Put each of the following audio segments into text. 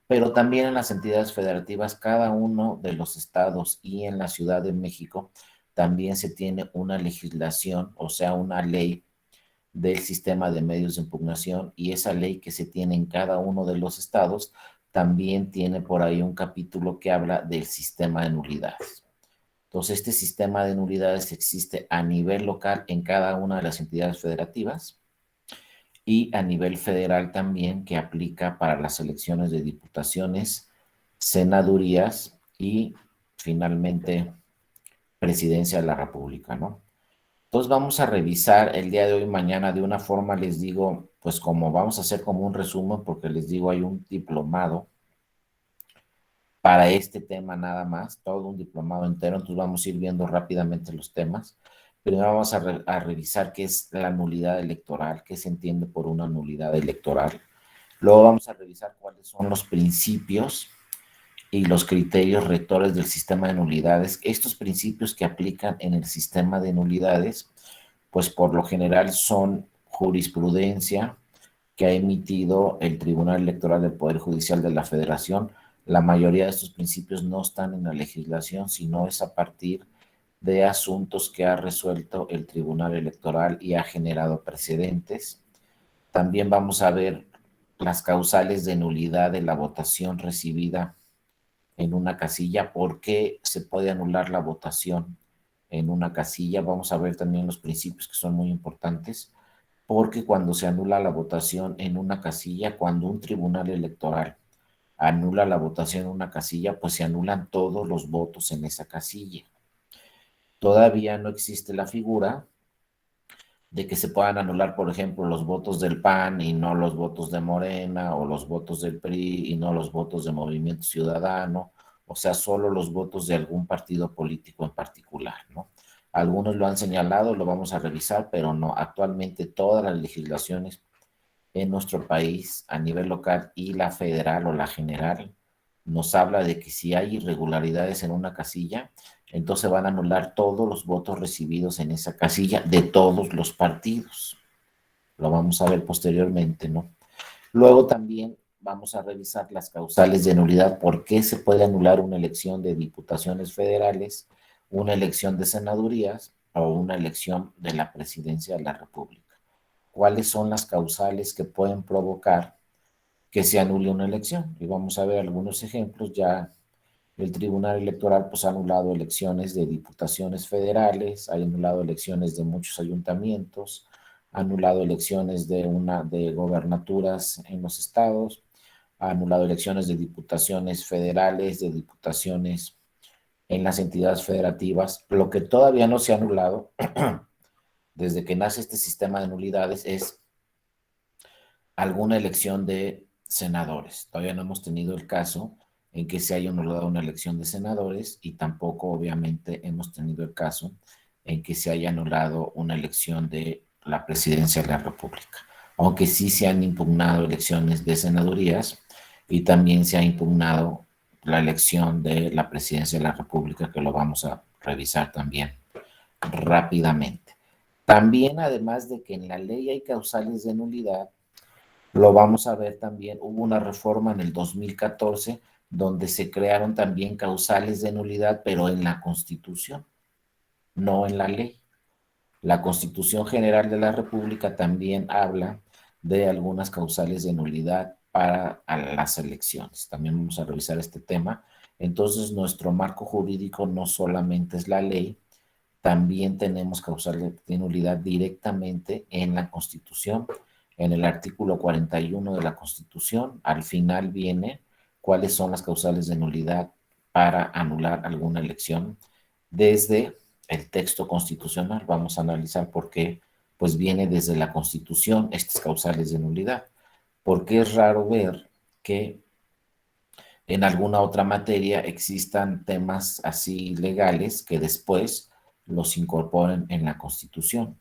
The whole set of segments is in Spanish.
pero también en las entidades federativas, cada uno de los estados y en la Ciudad de México también se tiene una legislación, o sea, una ley del sistema de medios de impugnación, y esa ley que se tiene en cada uno de los estados también tiene por ahí un capítulo que habla del sistema de nulidades. Entonces, este sistema de nulidades existe a nivel local en cada una de las entidades federativas y a nivel federal también, que aplica para las elecciones de diputaciones, senadurías y finalmente presidencia de la República, ¿no? Entonces vamos a revisar el día de hoy, mañana, de una forma, les digo, pues como vamos a hacer como un resumen, porque les digo, hay un diplomado para este tema nada más, todo un diplomado entero, entonces vamos a ir viendo rápidamente los temas. Primero vamos a revisar qué es la nulidad electoral, qué se entiende por una nulidad electoral. Luego vamos a revisar cuáles son los principios y los criterios rectores del sistema de nulidades. Estos principios que aplican en el sistema de nulidades, pues por lo general son jurisprudencia que ha emitido el Tribunal Electoral del Poder Judicial de la Federación. La mayoría de estos principios no están en la legislación, sino es a partir de asuntos que ha resuelto el Tribunal Electoral y ha generado precedentes. También vamos a ver las causales de nulidad de la votación recibida en una casilla, por qué se puede anular la votación en una casilla. Vamos a ver también los principios que son muy importantes, porque cuando se anula la votación en una casilla, cuando un tribunal electoral anula la votación en una casilla, pues se anulan todos los votos en esa casilla. Todavía no existe la figura de que se puedan anular, por ejemplo, los votos del PAN y no los votos de Morena, o los votos del PRI y no los votos de Movimiento Ciudadano, o sea, solo los votos de algún partido político en particular, ¿no? Algunos lo han señalado, lo vamos a revisar, pero no, actualmente todas las legislaciones en nuestro país a nivel local y la federal o la general nos habla de que si hay irregularidades en una casilla, entonces van a anular todos los votos recibidos en esa casilla de todos los partidos. Lo vamos a ver posteriormente, ¿no? Luego también vamos a revisar las causales de nulidad, por qué se puede anular una elección de diputaciones federales, una elección de senadurías o una elección de la presidencia de la República. ¿Cuáles son las causales que pueden provocar que se anule una elección? Y vamos a ver algunos ejemplos. Ya el Tribunal Electoral pues ha anulado elecciones de diputaciones federales, ha anulado elecciones de muchos ayuntamientos, ha anulado elecciones de gobernaturas en los estados, ha anulado elecciones de diputaciones federales, de diputaciones en las entidades federativas. Lo que todavía no se ha anulado desde que nace este sistema de nulidades es alguna elección de senadores. Todavía no hemos tenido el caso en que se haya anulado una elección de senadores, y tampoco obviamente hemos tenido el caso en que se haya anulado una elección de la presidencia de la República. Aunque sí se han impugnado elecciones de senadurías y también se ha impugnado la elección de la presidencia de la República, que lo vamos a revisar también rápidamente. También, además de que en la ley hay causales de nulidad, lo vamos a ver también, hubo una reforma en el 2014 donde se crearon también causales de nulidad, pero en la Constitución, no en la ley. La Constitución General de la República también habla de algunas causales de nulidad para las elecciones. También vamos a revisar este tema. Entonces, nuestro marco jurídico no solamente es la ley, también tenemos causales de nulidad directamente en la Constitución. En el artículo 41 de la Constitución, al final viene cuáles son las causales de nulidad para anular alguna elección. Desde el texto constitucional vamos a analizar por qué, pues viene desde la Constitución estas causales de nulidad. Porque es raro ver que en alguna otra materia existan temas así legales que después los incorporen en la Constitución.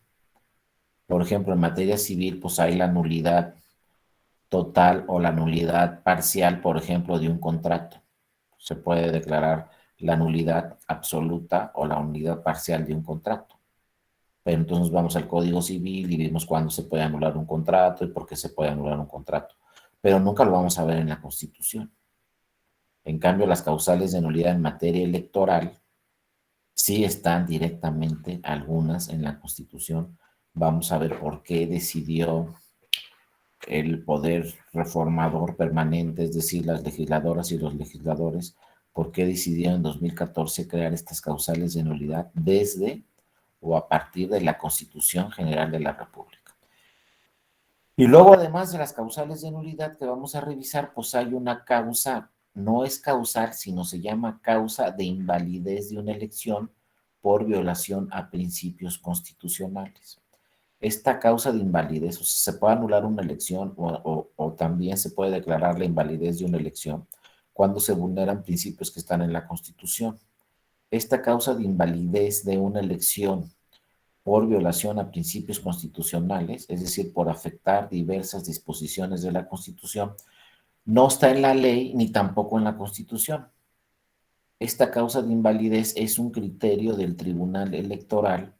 Por ejemplo, en materia civil, pues hay la nulidad total o la nulidad parcial, por ejemplo, de un contrato. Se puede declarar la nulidad absoluta o la nulidad parcial de un contrato. Pero entonces vamos al Código Civil y vemos cuándo se puede anular un contrato y por qué se puede anular un contrato. Pero nunca lo vamos a ver en la Constitución. En cambio, las causales de nulidad en materia electoral sí están directamente algunas en la Constitución. Vamos a ver por qué decidió el poder reformador permanente, es decir, las legisladoras y los legisladores, por qué decidieron en 2014 crear estas causales de nulidad desde o a partir de la Constitución General de la República. Y luego, además de las causales de nulidad que vamos a revisar, pues hay una causa, no es causal, sino se llama causa de invalidez de una elección por violación a principios constitucionales. Esta causa de invalidez, o sea, se puede anular una elección o también se puede declarar la invalidez de una elección cuando se vulneran principios que están en la Constitución. Esta causa de invalidez de una elección por violación a principios constitucionales, es decir, por afectar diversas disposiciones de la Constitución, no está en la ley ni tampoco en la Constitución. Esta causa de invalidez es un criterio del Tribunal Electoral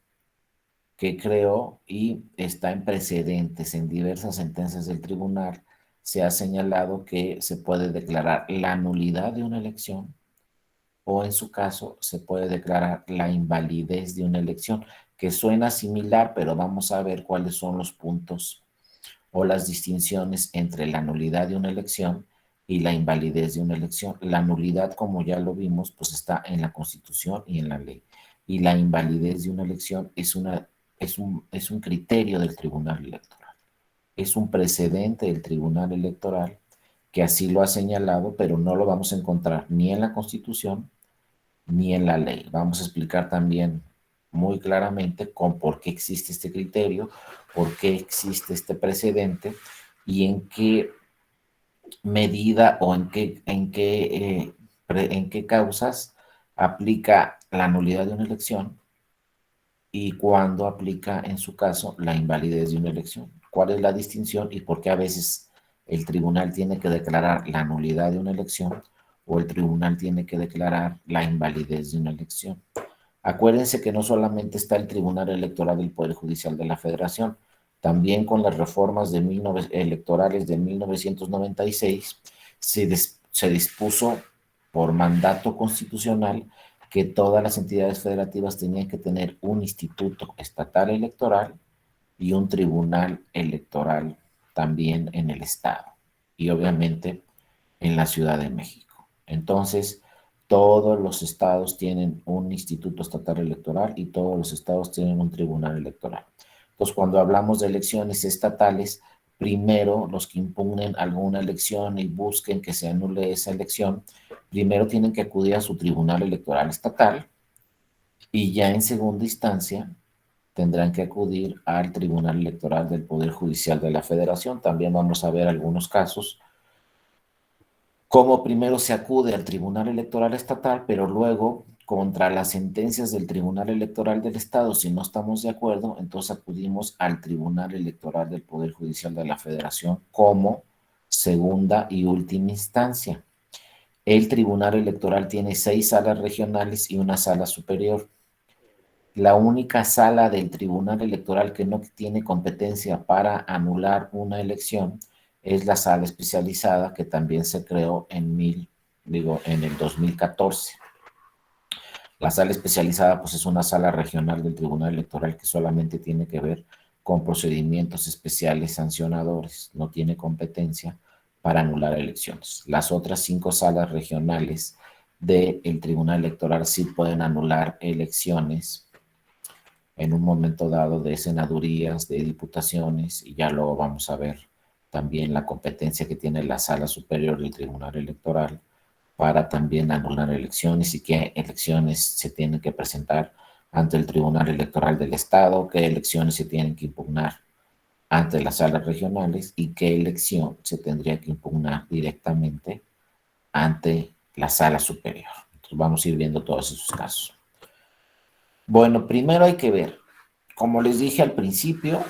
que creó y está en precedentes en diversas sentencias del tribunal. Se ha señalado que se puede declarar la nulidad de una elección o en su caso se puede declarar la invalidez de una elección, que suena similar, pero vamos a ver cuáles son los puntos o las distinciones entre la nulidad de una elección y la invalidez de una elección. La nulidad, como ya lo vimos, pues está en la Constitución y en la ley. Y la invalidez de una elección es un criterio del Tribunal Electoral. Es un precedente del Tribunal Electoral que así lo ha señalado, pero no lo vamos a encontrar ni en la Constitución ni en la ley. Vamos a explicar también muy claramente con por qué existe este criterio, por qué existe este precedente y en qué medida o en qué causas aplica la nulidad de una elección y cuándo aplica, en su caso, la invalidez de una elección. ¿Cuál es la distinción y por qué a veces el tribunal tiene que declarar la nulidad de una elección o el tribunal tiene que declarar la invalidez de una elección? Acuérdense que no solamente está el Tribunal Electoral del Poder Judicial de la Federación, también con las reformas electorales de 1996 se dispuso por mandato constitucional que todas las entidades federativas tenían que tener un instituto estatal electoral y un tribunal electoral también en el estado y obviamente en la Ciudad de México. Entonces, todos los estados tienen un instituto estatal electoral y todos los estados tienen un tribunal electoral. Entonces, cuando hablamos de elecciones estatales, primero los que impugnen alguna elección y busquen que se anule esa elección, primero tienen que acudir a su tribunal electoral estatal y ya en segunda instancia tendrán que acudir al Tribunal Electoral del Poder Judicial de la Federación. También vamos a ver algunos casos cómo primero se acude al Tribunal Electoral Estatal, pero luego contra las sentencias del Tribunal Electoral del Estado, si no estamos de acuerdo, entonces acudimos al Tribunal Electoral del Poder Judicial de la Federación como segunda y última instancia. El Tribunal Electoral tiene 6 salas regionales y una sala superior. La única sala del Tribunal Electoral que no tiene competencia para anular una elección es la sala especializada que también se creó en el 2014. La sala especializada pues es una sala regional del Tribunal Electoral que solamente tiene que ver con procedimientos especiales sancionadores, no tiene competencia para anular elecciones. Las otras 5 salas regionales del Tribunal Electoral sí pueden anular elecciones en un momento dado de senadurías, de diputaciones, y ya luego vamos a ver también la competencia que tiene la Sala Superior del Tribunal Electoral para también anular elecciones y qué elecciones se tienen que presentar ante el Tribunal Electoral del Estado, qué elecciones se tienen que impugnar ante las salas regionales y qué elección se tendría que impugnar directamente ante la Sala Superior. Entonces vamos a ir viendo todos esos casos. Bueno, primero hay que ver, como les dije al principio,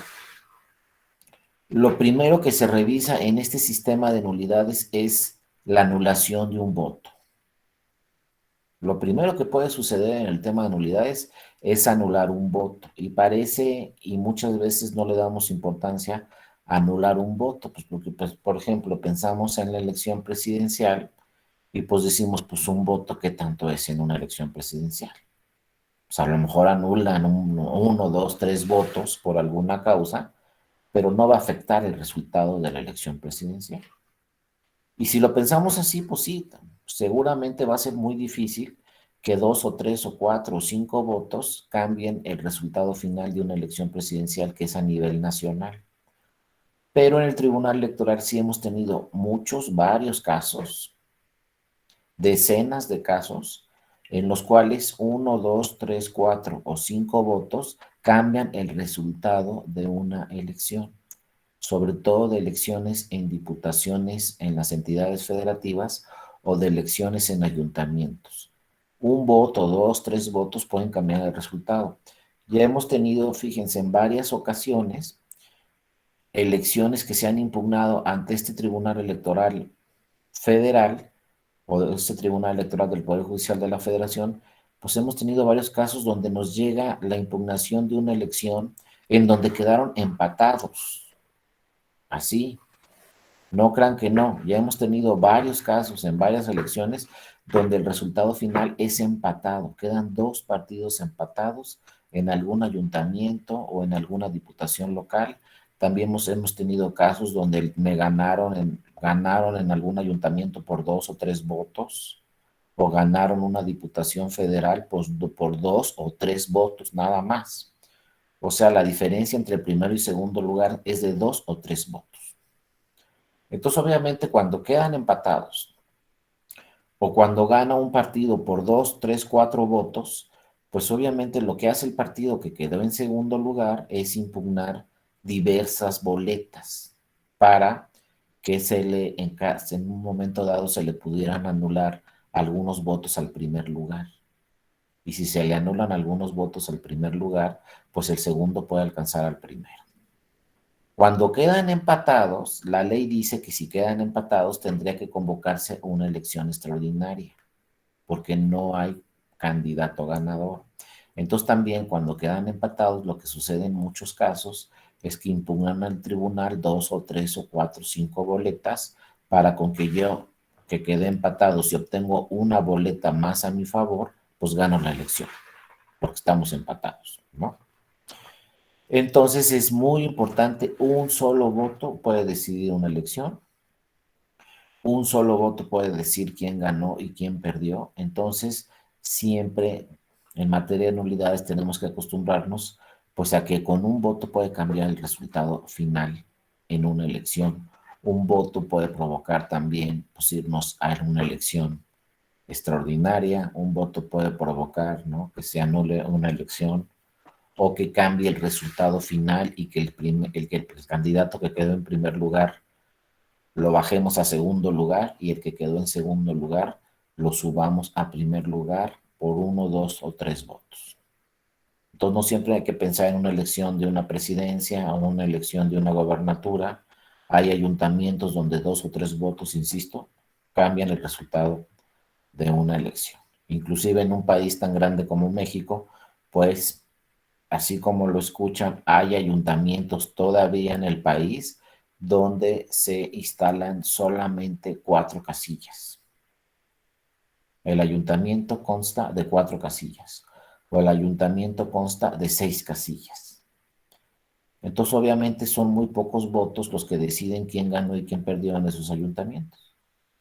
lo primero que se revisa en este sistema de nulidades es la anulación de un voto. Lo primero que puede suceder en el tema de nulidades es anular un voto y parece, y muchas veces no le damos importancia a anular un voto, pues porque, pues, por ejemplo, pensamos en la elección presidencial Y pues decimos, pues un voto, ¿qué tanto es en una elección presidencial? Pues a lo mejor anulan uno, dos, tres votos por alguna causa, pero no va a afectar el resultado de la elección presidencial. Y si lo pensamos así, pues sí, seguramente va a ser muy difícil que dos o tres o cuatro o cinco votos cambien el resultado final de una elección presidencial que es a nivel nacional. Pero en el Tribunal Electoral sí hemos tenido varios casos, decenas de casos, en los cuales uno, dos, tres, cuatro o cinco votos cambian el resultado de una elección, sobre todo de elecciones en diputaciones en las entidades federativas o de elecciones en ayuntamientos. Un voto, dos, tres votos pueden cambiar el resultado. Ya hemos tenido, fíjense, en varias ocasiones elecciones que se han impugnado ante este Tribunal Electoral Federal o este Tribunal Electoral del Poder Judicial de la Federación, pues hemos tenido varios casos donde nos llega la impugnación de una elección en donde quedaron empatados. Así, no crean que no, ya hemos tenido varios casos en varias elecciones donde el resultado final es empatado, quedan dos partidos empatados en algún ayuntamiento o en alguna diputación local. También hemos tenido casos donde me ganaron en algún ayuntamiento por dos o tres votos o ganaron una diputación federal pues, por dos o tres votos, nada más. O sea, la diferencia entre primero y segundo lugar es de dos o tres votos. Entonces, obviamente, cuando quedan empatados o cuando gana un partido por dos, tres, cuatro votos, pues obviamente lo que hace el partido que quedó en segundo lugar es impugnar diversas boletas para que en un momento dado se le pudieran anular algunos votos al primer lugar. Y si se le anulan algunos votos al primer lugar, pues el segundo puede alcanzar al primero. Cuando quedan empatados, la ley dice que si quedan empatados tendría que convocarse una elección extraordinaria, porque no hay candidato ganador. Entonces también cuando quedan empatados, lo que sucede en muchos casos es que impugnan al tribunal dos o tres o cuatro o cinco boletas para con que yo, que quede empatado, si obtengo una boleta más a mi favor, pues gano la elección, porque estamos empatados, ¿no? Entonces es muy importante, un solo voto puede decidir una elección, un solo voto puede decir quién ganó y quién perdió. Entonces, siempre en materia de nulidades tenemos que acostumbrarnos pues a que con un voto puede cambiar el resultado final en una elección. Un voto puede provocar también pues, irnos a una elección extraordinaria, un voto puede provocar, ¿no?, que se anule una elección o que cambie el resultado final y que el candidato que quedó en primer lugar lo bajemos a segundo lugar y el que quedó en segundo lugar lo subamos a primer lugar por uno, dos o tres votos. Entonces no siempre hay que pensar en una elección de una presidencia o una elección de una gobernatura. Hay ayuntamientos donde dos o tres votos, insisto, cambian el resultado de una elección. Inclusive en un país tan grande como México, pues así como lo escuchan, hay ayuntamientos todavía en el país donde se instalan solamente cuatro casillas. El ayuntamiento consta de cuatro casillas o el ayuntamiento consta de 6 casillas. Entonces, obviamente, son muy pocos votos los que deciden quién ganó y quién perdió en esos ayuntamientos.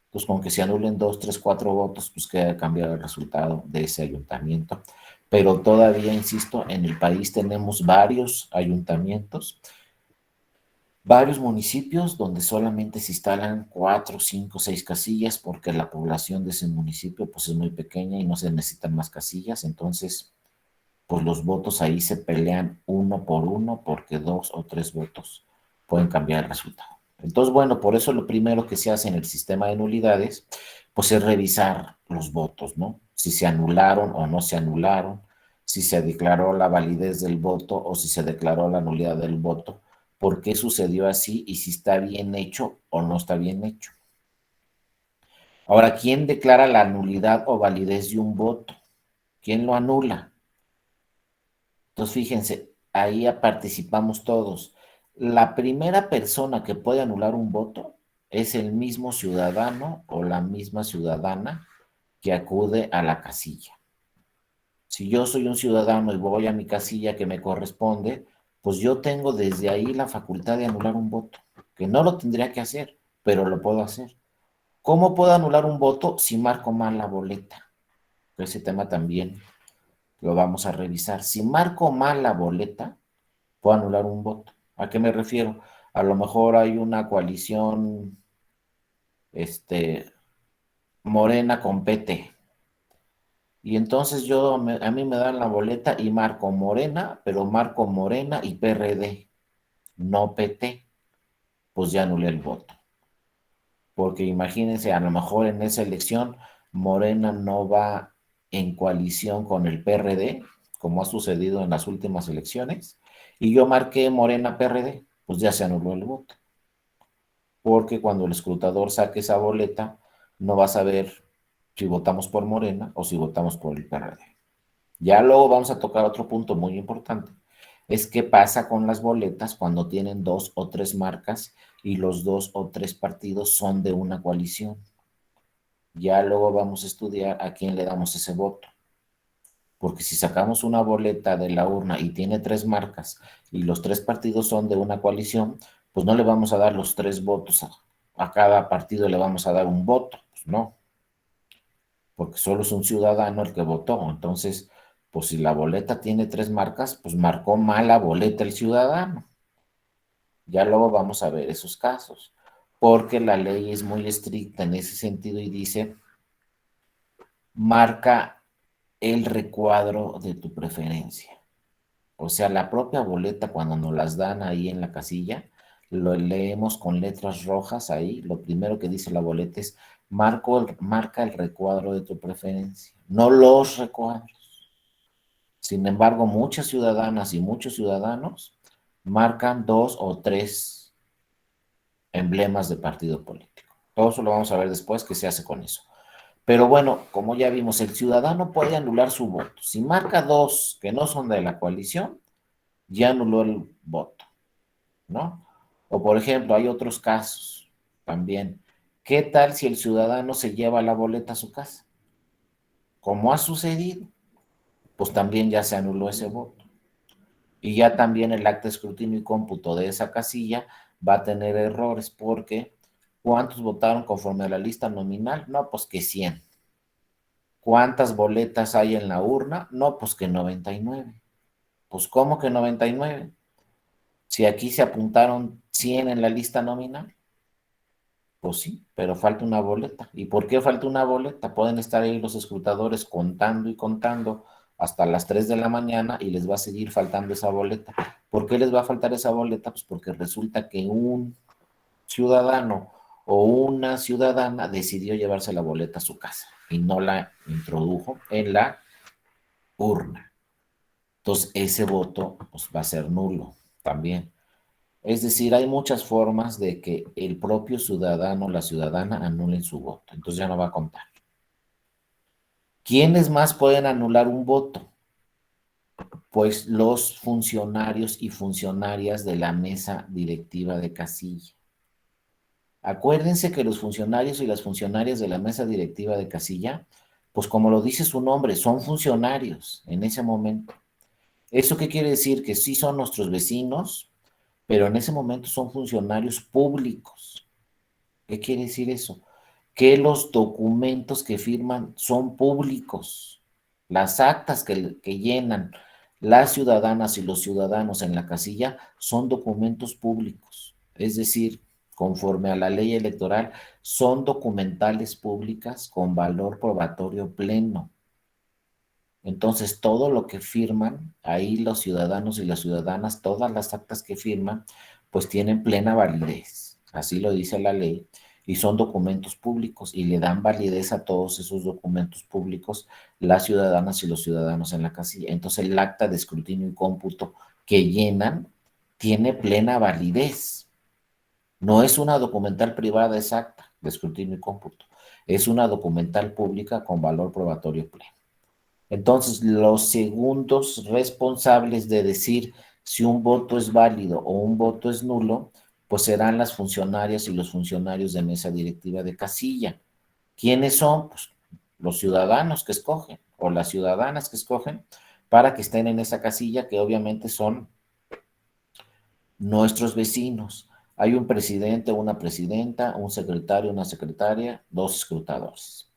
Entonces, con que se anulen dos, tres, cuatro votos, pues queda cambiado el resultado de ese ayuntamiento. Pero todavía, insisto, en el país tenemos varios municipios donde solamente se instalan 4, 5, 6 casillas porque la población de ese municipio pues es muy pequeña y no se necesitan más casillas. Entonces, pues los votos ahí se pelean uno por uno porque dos o tres votos pueden cambiar el resultado. Entonces, bueno, por eso lo primero que se hace en el sistema de nulidades, pues es revisar los votos, ¿no? Si se anularon o no se anularon, si se declaró la validez del voto o si se declaró la nulidad del voto, por qué sucedió así y si está bien hecho o no está bien hecho. Ahora, ¿quién declara la nulidad o validez de un voto? ¿Quién lo anula? Entonces, fíjense, ahí participamos todos. La primera persona que puede anular un voto es el mismo ciudadano o la misma ciudadana que acude a la casilla. Si yo soy un ciudadano y voy a mi casilla que me corresponde, pues yo tengo desde ahí la facultad de anular un voto, que no lo tendría que hacer, pero lo puedo hacer. ¿Cómo puedo anular un voto si marco mal la boleta? Ese tema también lo vamos a revisar. Si marco mal la boleta, puedo anular un voto. ¿A qué me refiero? A lo mejor hay una coalición, Morena con PT. Y entonces a mí me dan la boleta y marco Morena, pero marco Morena y PRD, no PT, pues ya anulé el voto. Porque imagínense, a lo mejor en esa elección Morena no va en coalición con el PRD, como ha sucedido en las últimas elecciones, y yo marqué Morena PRD, pues ya se anuló el voto. Porque cuando el escrutador saque esa boleta, no va a saber si votamos por Morena o si votamos por el PRD. Ya luego vamos a tocar otro punto muy importante. Es qué pasa con las boletas cuando tienen 2 o 3 marcas y los 2 o 3 partidos son de una coalición. Ya luego vamos a estudiar a quién le damos ese voto. Porque si sacamos una boleta de la urna y tiene 3 marcas y los 3 partidos son de una coalición, pues no le vamos a dar los 3 votos a cada partido, le vamos a dar un voto. Pues no, porque solo es un ciudadano el que votó. Entonces, pues si la boleta tiene 3 marcas, pues marcó mal la boleta el ciudadano. Ya luego vamos a ver esos casos, porque la ley es muy estricta en ese sentido y dice, marca el recuadro de tu preferencia. O sea, la propia boleta cuando nos las dan ahí en la casilla, lo leemos con letras rojas ahí. Lo primero que dice la boleta es, marca el recuadro de tu preferencia, no los recuadros. Sin embargo, muchas ciudadanas y muchos ciudadanos marcan 2 o 3 emblemas de partido político. Todo eso lo vamos a ver después qué se hace con eso. Pero bueno, como ya vimos, el ciudadano puede anular su voto. Si marca 2 que no son de la coalición, ya anuló el voto, ¿no? O por ejemplo, hay otros casos también. ¿Qué tal si el ciudadano se lleva la boleta a su casa? Como ha sucedido, pues también ya se anuló ese voto. Y ya también el acta de escrutinio y cómputo de esa casilla va a tener errores porque ¿cuántos votaron conforme a la lista nominal? No, pues que 100. ¿Cuántas boletas hay en la urna? No, pues que 99. Pues ¿cómo que 99? Si aquí se apuntaron 100 en la lista nominal. Pues sí, pero falta una boleta. ¿Y por qué falta una boleta? Pueden estar ahí los escrutadores contando y contando hasta las 3 de la mañana y les va a seguir faltando esa boleta. ¿Por qué les va a faltar esa boleta? Pues porque resulta que un ciudadano o una ciudadana decidió llevarse la boleta a su casa y no la introdujo en la urna. Entonces, ese voto pues, va a ser nulo también. Es decir, hay muchas formas de que el propio ciudadano o la ciudadana anulen su voto. Entonces ya no va a contar. ¿Quiénes más pueden anular un voto? Pues los funcionarios y funcionarias de la mesa directiva de casilla. Acuérdense que los funcionarios y las funcionarias de la mesa directiva de casilla, pues como lo dice su nombre, son funcionarios en ese momento. ¿Eso qué quiere decir? Que sí son nuestros vecinos, pero en ese momento son funcionarios públicos. ¿Qué quiere decir eso? Que los documentos que firman son públicos. Las actas que llenan las ciudadanas y los ciudadanos en la casilla son documentos públicos. Es decir, conforme a la ley electoral, son documentales públicas con valor probatorio pleno. Entonces, todo lo que firman, ahí los ciudadanos y las ciudadanas, todas las actas que firman, pues tienen plena validez. Así lo dice la ley. Y son documentos públicos y le dan validez a todos esos documentos públicos las ciudadanas y los ciudadanos en la casilla. Entonces, el acta de escrutinio y cómputo que llenan tiene plena validez. No es una documental privada exacta de escrutinio y cómputo. Es una documental pública con valor probatorio pleno. Entonces, los segundos responsables de decir si un voto es válido o un voto es nulo, pues serán las funcionarias y los funcionarios de mesa directiva de casilla. ¿Quiénes son? Pues los ciudadanos que escogen o las ciudadanas que escogen para que estén en esa casilla, que obviamente son nuestros vecinos. Hay un presidente, una presidenta, un secretario, una secretaria, dos escrutadores.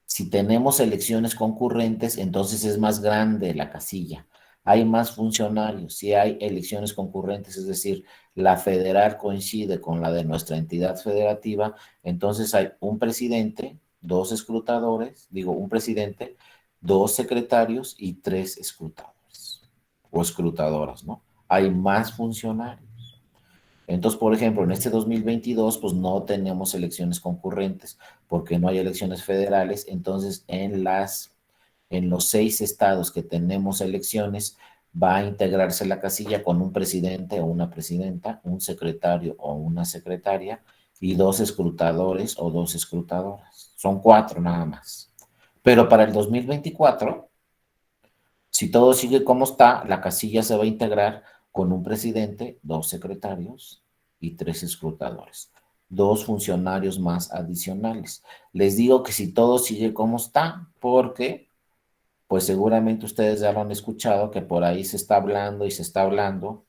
Si tenemos elecciones concurrentes, entonces es más grande la casilla. Hay más funcionarios. Si hay elecciones concurrentes, es decir, la federal coincide con la de nuestra entidad federativa, entonces hay un presidente, dos escrutadores, digo, un presidente, dos secretarios y tres escrutadores o escrutadoras, ¿no? Hay más funcionarios. Entonces, por ejemplo, en este 2022, pues no tenemos elecciones concurrentes porque no hay elecciones federales. Entonces, en los 6 estados que tenemos elecciones, va a integrarse la casilla con un presidente o una presidenta, un secretario o una secretaria y dos escrutadores o dos escrutadoras. Son 4 nada más. Pero para el 2024, si todo sigue como está, la casilla se va a integrar con un presidente, dos secretarios y tres escrutadores, dos funcionarios más adicionales. Les digo que si todo sigue como está, porque pues seguramente ustedes ya lo han escuchado, que por ahí se está hablando y se está hablando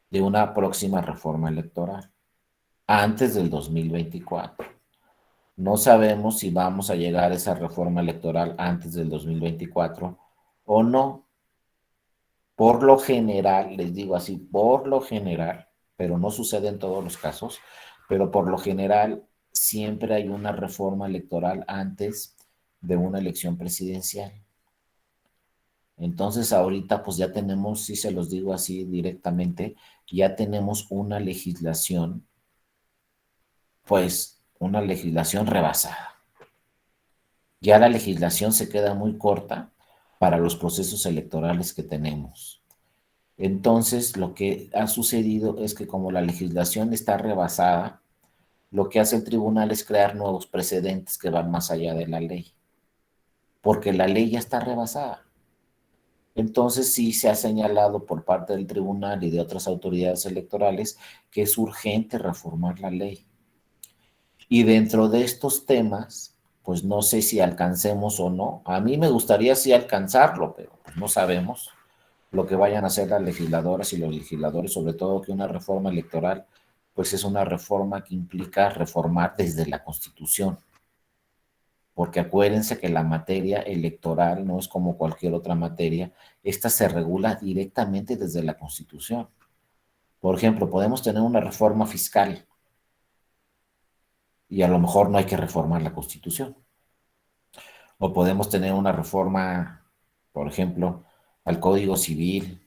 de una próxima reforma electoral antes del 2024. No sabemos si vamos a llegar a esa reforma electoral antes del 2024 o no. Por lo general, les digo así, por lo general, pero no sucede en todos los casos, pero por lo general siempre hay una reforma electoral antes de una elección presidencial. Entonces ahorita pues ya tenemos, si se los digo así directamente, ya tenemos una legislación, pues una legislación rebasada. Ya la legislación se queda muy corta para los procesos electorales que tenemos. Entonces, lo que ha sucedido es que como la legislación está rebasada, lo que hace el tribunal es crear nuevos precedentes que van más allá de la ley, porque la ley ya está rebasada. Entonces, sí se ha señalado por parte del tribunal y de otras autoridades electorales que es urgente reformar la ley. Y dentro de estos temas, pues no sé si alcancemos o no. A mí me gustaría sí alcanzarlo, pero pues no sabemos lo que vayan a hacer las legisladoras y los legisladores, sobre todo que una reforma electoral, pues es una reforma que implica reformar desde la Constitución, porque acuérdense que la materia electoral no es como cualquier otra materia, esta se regula directamente desde la Constitución. Por ejemplo, podemos tener una reforma fiscal y a lo mejor no hay que reformar la Constitución. O podemos tener una reforma, por ejemplo, al Código Civil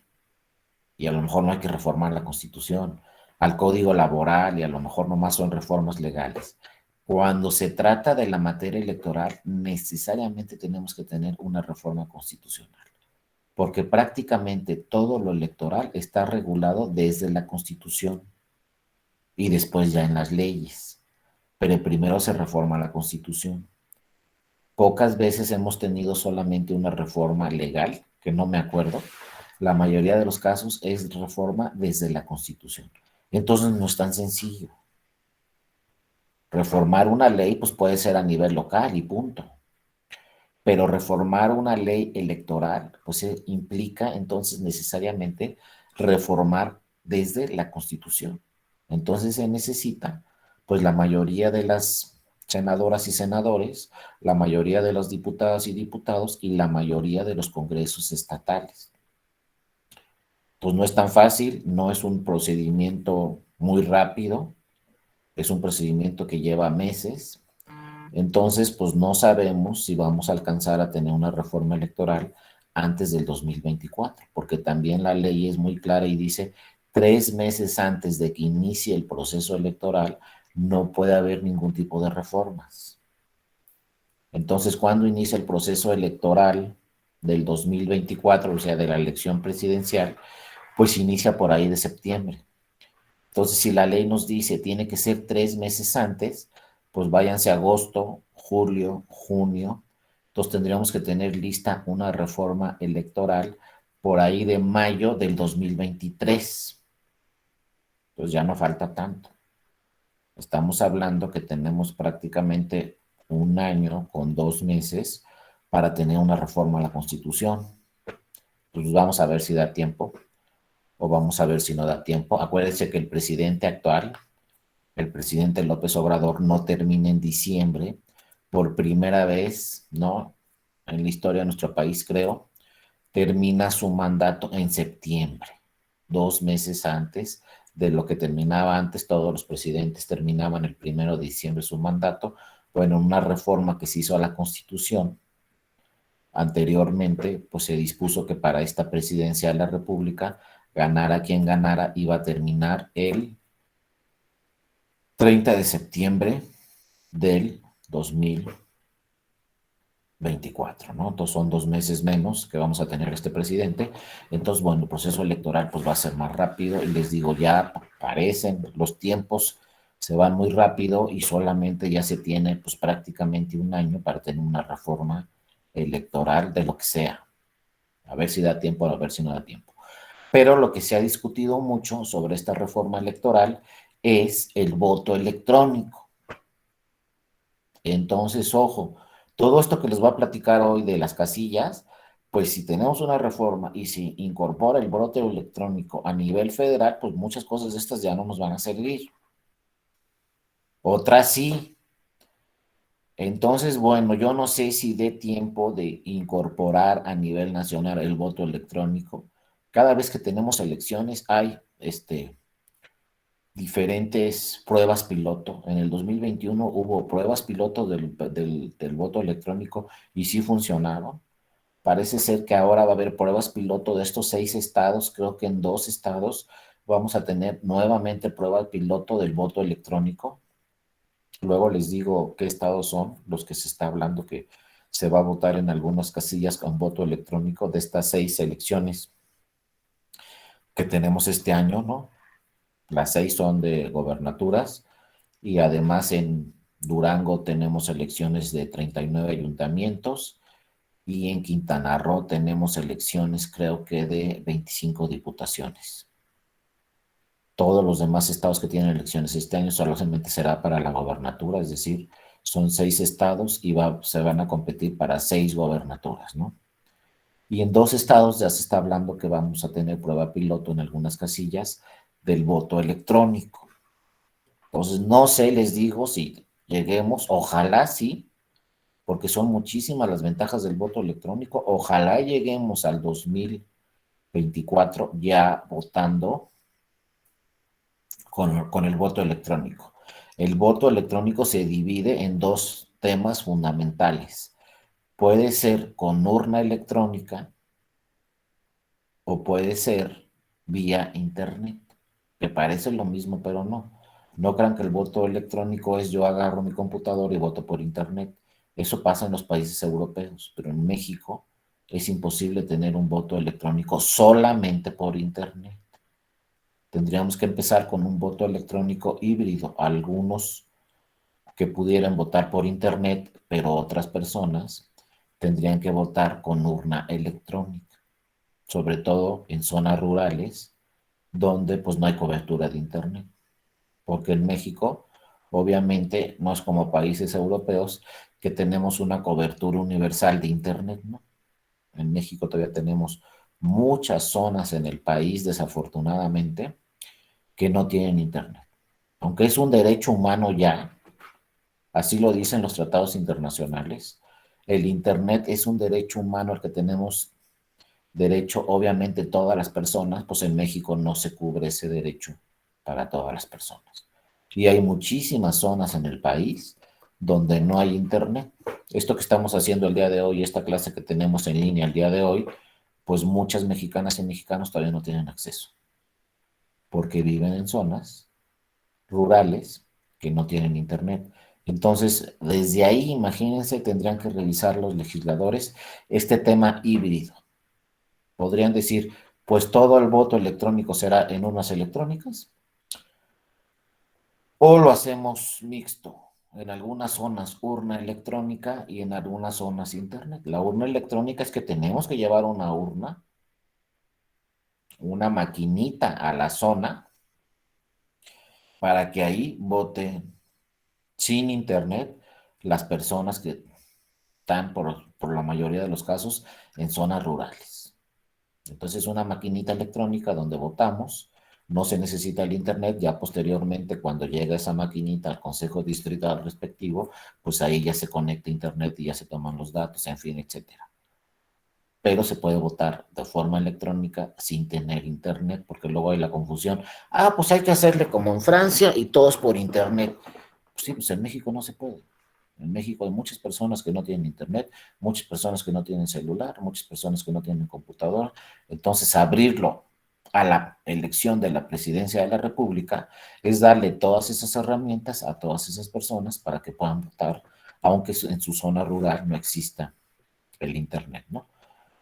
y a lo mejor no hay que reformar la Constitución, al Código Laboral y a lo mejor nomás son reformas legales. Cuando se trata de la materia electoral, necesariamente tenemos que tener una reforma constitucional, porque prácticamente todo lo electoral está regulado desde la Constitución y después ya en las leyes, pero primero se reforma la Constitución. Pocas veces hemos tenido solamente una reforma legal, que no me acuerdo. La mayoría de los casos es reforma desde la Constitución. Entonces no es tan sencillo. Reformar una ley pues puede ser a nivel local y punto. Pero reformar una ley electoral pues implica entonces necesariamente reformar desde la Constitución. Entonces se necesita pues la mayoría de las senadoras y senadores, la mayoría de las diputadas y diputados y la mayoría de los congresos estatales. Pues no es tan fácil, no es un procedimiento muy rápido, es un procedimiento que lleva meses. Entonces, pues no sabemos si vamos a alcanzar a tener una reforma electoral antes del 2024, porque también la ley es muy clara y dice 3 meses antes de que inicie el proceso electoral no puede haber ningún tipo de reformas. Entonces, ¿cuándo inicia el proceso electoral del 2024, o sea, de la elección presidencial? Pues inicia por ahí de septiembre. Entonces, si la ley nos dice tiene que ser 3 meses antes, pues váyanse a agosto, julio, junio. Entonces tendríamos que tener lista una reforma electoral por ahí de mayo del 2023. pues ya no falta tanto. Estamos hablando que tenemos prácticamente un año con 2 meses para tener una reforma a la Constitución. Pues vamos a ver si da tiempo o vamos a ver si no da tiempo. Acuérdense que el presidente actual, el presidente López Obrador, no termina en diciembre. Por primera vez, ¿no? En la historia de nuestro país, creo, termina su mandato en septiembre, 2 meses antes de lo que terminaba antes. Todos los presidentes terminaban el 1 de diciembre su mandato. Bueno, una reforma que se hizo a la Constitución anteriormente, pues se dispuso que para esta presidencia de la República, ganara quien ganara, iba a terminar el 30 de septiembre del 2024, ¿no? Entonces son 2 meses menos que vamos a tener este presidente. Entonces, bueno, el proceso electoral pues va a ser más rápido y les digo, ya parecen, los tiempos se van muy rápido y solamente ya se tiene pues prácticamente un año para tener una reforma electoral de lo que sea. A ver si da tiempo, a ver si no da tiempo. Pero lo que se ha discutido mucho sobre esta reforma electoral es el voto electrónico. Entonces, ojo, todo esto que les voy a platicar hoy de las casillas, pues si tenemos una reforma y si incorpora el voto electrónico a nivel federal, pues muchas cosas de estas ya no nos van a servir. Otras sí. Entonces, bueno, yo no sé si dé tiempo de incorporar a nivel nacional el voto electrónico. Cada vez que tenemos elecciones hay diferentes pruebas piloto. En el 2021 hubo pruebas piloto del voto electrónico y sí funcionaron. Parece ser que ahora va a haber pruebas piloto de estos 6 estados. Creo que en 2 estados vamos a tener nuevamente pruebas piloto del voto electrónico. Luego les digo qué estados son los que se está hablando que se va a votar en algunas casillas con voto electrónico de estas 6 elecciones que tenemos este año, ¿no? Las 6 son de gobernaturas y además en Durango tenemos elecciones de 39 ayuntamientos y en Quintana Roo tenemos elecciones creo que de 25 diputaciones. Todos los demás estados que tienen elecciones este año solamente será para la gobernatura, es decir, son 6 estados y se van a competir para 6 gobernaturas, ¿no? Y en 2 estados ya se está hablando que vamos a tener prueba piloto en algunas casillas del voto electrónico. Entonces, no sé, les digo, si lleguemos, ojalá sí, porque son muchísimas las ventajas del voto electrónico, ojalá lleguemos al 2024 ya votando con el voto electrónico. El voto electrónico se divide en 2 temas fundamentales. Puede ser con urna electrónica o puede ser vía internet, que parece lo mismo, pero no. No crean que el voto electrónico es yo agarro mi computadora y voto por internet. Eso pasa en los países europeos, pero en México es imposible tener un voto electrónico solamente por internet. Tendríamos que empezar con un voto electrónico híbrido. Algunos que pudieran votar por internet, pero otras personas tendrían que votar con urna electrónica, sobre todo en zonas rurales donde pues no hay cobertura de internet, porque en México obviamente no es como países europeos que tenemos una cobertura universal de internet, ¿no? En México todavía tenemos muchas zonas en el país, desafortunadamente, que no tienen internet. Aunque es un derecho humano ya, así lo dicen los tratados internacionales, el internet es un derecho humano al que tenemos derecho, obviamente, todas las personas, pues en México no se cubre ese derecho para todas las personas. Y hay muchísimas zonas en el país donde no hay internet. Esto que estamos haciendo el día de hoy, esta clase que tenemos en línea el día de hoy, pues muchas mexicanas y mexicanos todavía no tienen acceso, porque viven en zonas rurales que no tienen internet. Entonces, desde ahí, imagínense, tendrían que revisar los legisladores este tema híbrido. Podrían decir, pues todo el voto electrónico será en urnas electrónicas o lo hacemos mixto. En algunas zonas urna electrónica y en algunas zonas internet. La urna electrónica es que tenemos que llevar una urna, una maquinita a la zona para que ahí voten sin internet las personas que están por la mayoría de los casos en zonas rurales. Entonces, una maquinita electrónica donde votamos, no se necesita el internet, ya posteriormente cuando llega esa maquinita al consejo distrital respectivo, pues ahí ya se conecta internet y ya se toman los datos, en fin, etcétera. Pero se puede votar de forma electrónica sin tener internet, porque luego hay la confusión. Ah, pues hay que hacerle como en Francia y todos por internet. Pues sí, pues en México no se puede. En México hay muchas personas que no tienen internet, muchas personas que no tienen celular, muchas personas que no tienen computadora. Entonces, abrirlo a la elección de la presidencia de la República es darle todas esas herramientas a todas esas personas para que puedan votar, aunque en su zona rural no exista el internet, ¿no?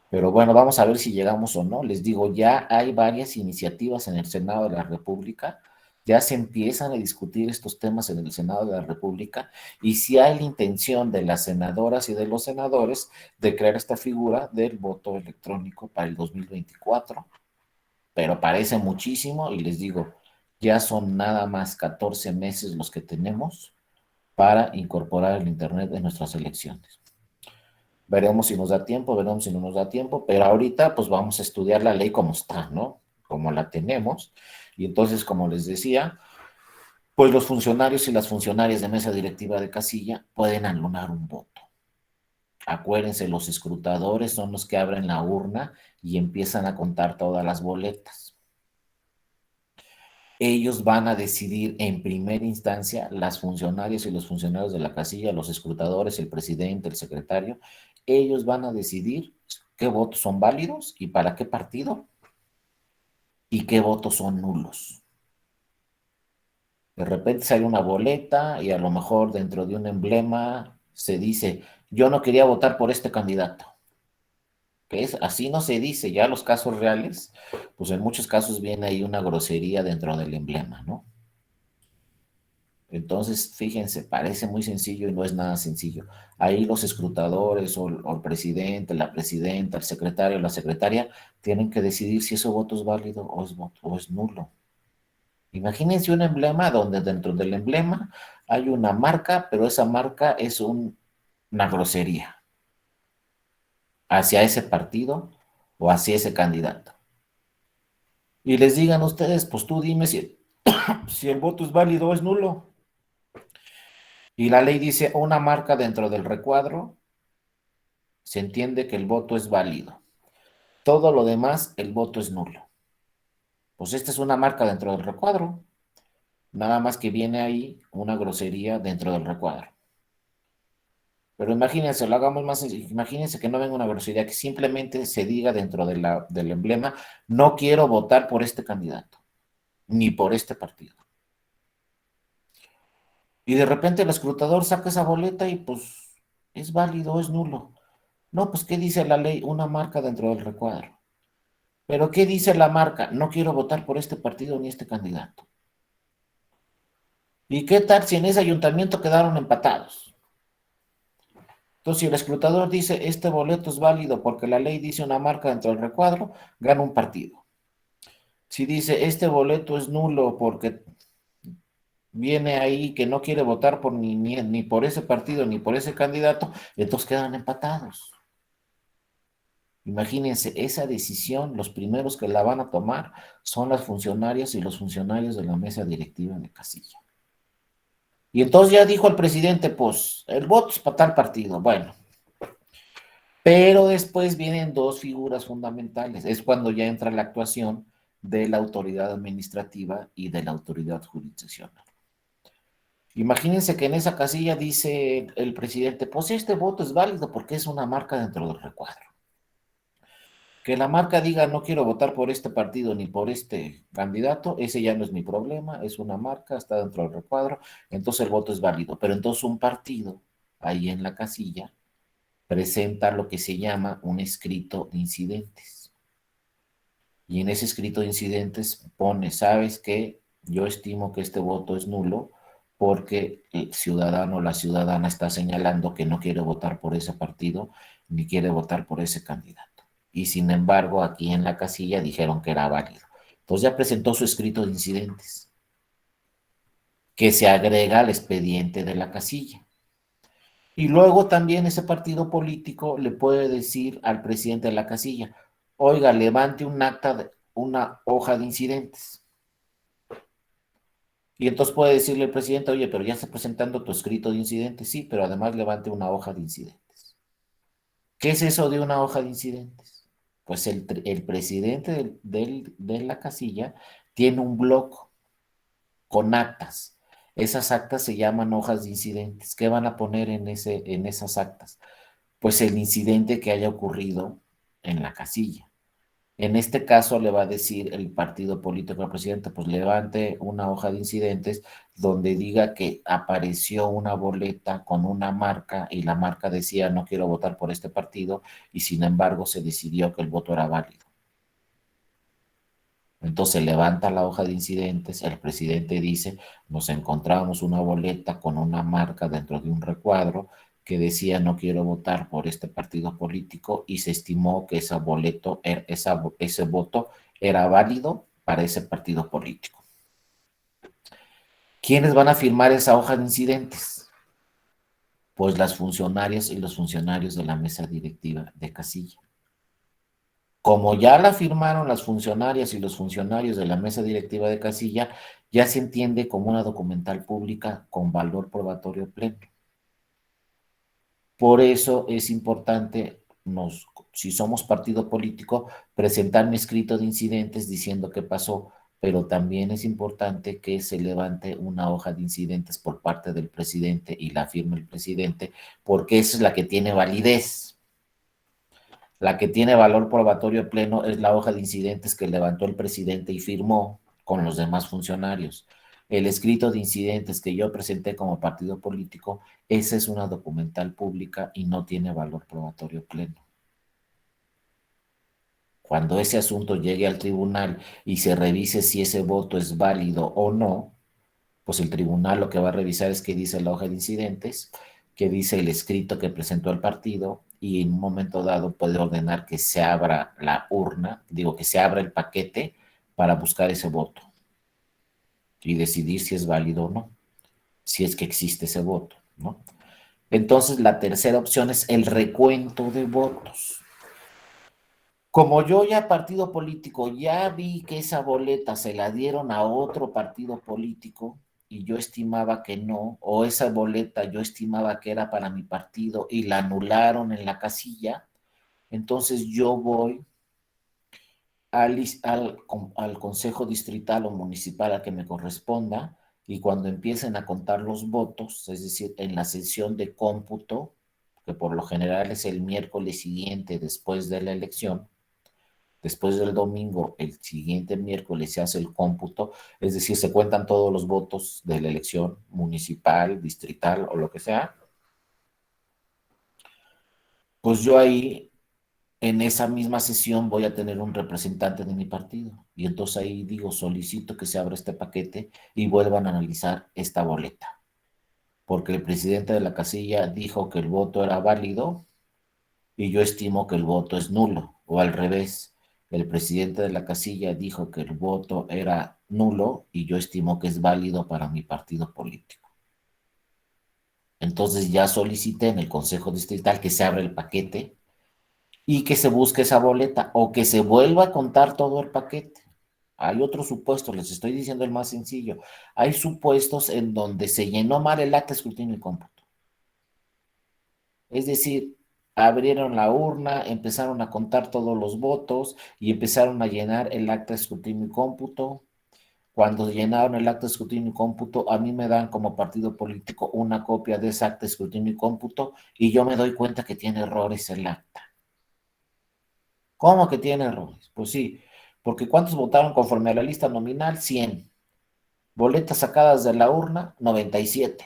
Pero bueno, vamos a ver si llegamos o no. Les digo, ya hay varias iniciativas en el Senado de la República, ya se empiezan a discutir estos temas en el Senado de la República y si hay la intención de las senadoras y de los senadores de crear esta figura del voto electrónico para el 2024. Pero parece muchísimo y les digo, ya son nada más 14 meses los que tenemos para incorporar el Internet en nuestras elecciones. Veremos si nos da tiempo, veremos si no nos da tiempo, pero ahorita pues vamos a estudiar la ley como está, ¿no? Como la tenemos. Y entonces, como les decía, pues los funcionarios y las funcionarias de mesa directiva de casilla pueden anular un voto. Acuérdense, los escrutadores son los que abren la urna y empiezan a contar todas las boletas. Ellos van a decidir en primera instancia, las funcionarias y los funcionarios de la casilla, los escrutadores, el presidente, el secretario, ellos van a decidir qué votos son válidos y para qué partido y qué votos son nulos. De repente sale una boleta y a lo mejor dentro de un emblema se dice, yo no quería votar por este candidato. Que es, así no se dice, ya los casos reales, pues en muchos casos viene ahí una grosería dentro del emblema, ¿no? Entonces, fíjense, parece muy sencillo y no es nada sencillo. Ahí los escrutadores o el presidente, la presidenta, el secretario, la secretaria, tienen que decidir si ese voto es válido o es nulo. Imagínense un emblema donde dentro del emblema hay una marca, pero esa marca es una grosería hacia ese partido o hacia ese candidato. Y les digan ustedes, pues tú dime si el voto es válido o es nulo. Y la ley dice una marca dentro del recuadro, se entiende que el voto es válido. Todo lo demás, el voto es nulo. Pues esta es una marca dentro del recuadro, nada más que viene ahí una grosería dentro del recuadro. Pero imagínense, lo hagamos más sencillo. Imagínense que no venga una grosería, que simplemente se diga dentro del emblema, no quiero votar por este candidato, ni por este partido. Y de repente el escrutador saca esa boleta y pues es válido, es nulo. No, pues ¿qué dice la ley? Una marca dentro del recuadro. Pero ¿qué dice la marca? No quiero votar por este partido ni este candidato. ¿Y qué tal si en ese ayuntamiento quedaron empatados? Entonces, si el escrutador dice, este boleto es válido porque la ley dice una marca dentro del recuadro, gana un partido. Si dice, este boleto es nulo porque viene ahí que no quiere votar por ni por ese partido ni por ese candidato, entonces quedan empatados. Imagínense, esa decisión, los primeros que la van a tomar son las funcionarias y los funcionarios de la mesa directiva de casilla. Y entonces ya dijo el presidente, pues el voto es para tal partido. Bueno, pero después vienen dos figuras fundamentales. Es cuando ya entra la actuación de la autoridad administrativa y de la autoridad jurisdiccional. Imagínense que en esa casilla dice el presidente, pues este voto es válido porque es una marca dentro del recuadro. Que la marca diga no quiero votar por este partido ni por este candidato, ese ya no es mi problema, es una marca, está dentro del recuadro, entonces el voto es válido. Pero entonces un partido ahí en la casilla presenta lo que se llama un escrito de incidentes. Y en ese escrito de incidentes pone, ¿sabes qué? Yo estimo que este voto es nulo porque el ciudadano o la ciudadana está señalando que no quiere votar por ese partido ni quiere votar por ese candidato. Y sin embargo, aquí en la casilla dijeron que era válido. Entonces ya presentó su escrito de incidentes. que se agrega al expediente de la casilla. Y luego también ese partido político le puede decir al presidente de la casilla, oiga, levante un acta, una hoja de incidentes. Y entonces puede decirle el presidente, oye, pero ya está presentando tu escrito de incidentes. Sí, pero además levante una hoja de incidentes. ¿Qué es eso de una hoja de incidentes? Pues el presidente de la casilla tiene un bloc con actas. Esas actas se llaman hojas de incidentes. ¿Qué van a poner en esas actas? Pues el incidente que haya ocurrido en la casilla. En este caso le va a decir el partido político al presidente, pues levante una hoja de incidentes donde diga que apareció una boleta con una marca y la marca decía no quiero votar por este partido y sin embargo se decidió que el voto era válido. Entonces levanta la hoja de incidentes, el presidente dice, nos encontramos una boleta con una marca dentro de un recuadro que decía no quiero votar por este partido político y se estimó que ese voto era válido para ese partido político. ¿Quiénes van a firmar esa hoja de incidentes? Pues las funcionarias y los funcionarios de la mesa directiva de casilla. Como ya la firmaron las funcionarias y los funcionarios de la mesa directiva de casilla, ya se entiende como una documental pública con valor probatorio pleno. Por eso es importante, si somos partido político, presentar mi escrito de incidentes diciendo qué pasó, pero también es importante que se levante una hoja de incidentes por parte del presidente y la firme el presidente, porque esa es la que tiene validez. La que tiene valor probatorio pleno es la hoja de incidentes que levantó el presidente y firmó con los demás funcionarios. El escrito de incidentes que yo presenté como partido político, esa es una documental pública y no tiene valor probatorio pleno. Cuando ese asunto llegue al tribunal y se revise si ese voto es válido o no, pues el tribunal lo que va a revisar es qué dice la hoja de incidentes, qué dice el escrito que presentó el partido y en un momento dado puede ordenar que se abra la urna, digo que se abra el paquete para buscar ese voto y decidir si es válido o no, si es que existe ese voto, ¿no? Entonces la tercera opción es el recuento de votos. Como yo ya partido político, ya vi que esa boleta se la dieron a otro partido político y yo estimaba que no, o esa boleta yo estimaba que era para mi partido y la anularon en la casilla, entonces yo voy al consejo distrital o municipal a que me corresponda y cuando empiecen a contar los votos, es decir, en la sesión de cómputo, que por lo general es el miércoles siguiente después de la elección, después del domingo, el siguiente miércoles se hace el cómputo, es decir, se cuentan todos los votos de la elección municipal, distrital o lo que sea, pues yo ahí en esa misma sesión voy a tener un representante de mi partido. Y entonces ahí digo, solicito que se abra este paquete y vuelvan a analizar esta boleta. Porque el presidente de la casilla dijo que el voto era válido y yo estimo que el voto es nulo. O al revés, el presidente de la casilla dijo que el voto era nulo y yo estimo que es válido para mi partido político. Entonces ya solicité en el Consejo Distrital que se abra el paquete y que se busque esa boleta o que se vuelva a contar todo el paquete. Hay otros supuestos, les estoy diciendo el más sencillo. Hay supuestos en donde se llenó mal el acta de escrutinio y cómputo. Es decir, abrieron la urna, empezaron a contar todos los votos y empezaron a llenar el acta de escrutinio y cómputo. Cuando llenaron el acta de escrutinio y cómputo, a mí me dan como partido político una copia de ese acta de escrutinio y cómputo y yo me doy cuenta que tiene errores el acta. ¿Cómo que tiene errores? Pues sí, porque ¿cuántos votaron conforme a la lista nominal? 100. Boletas sacadas de la urna, 97.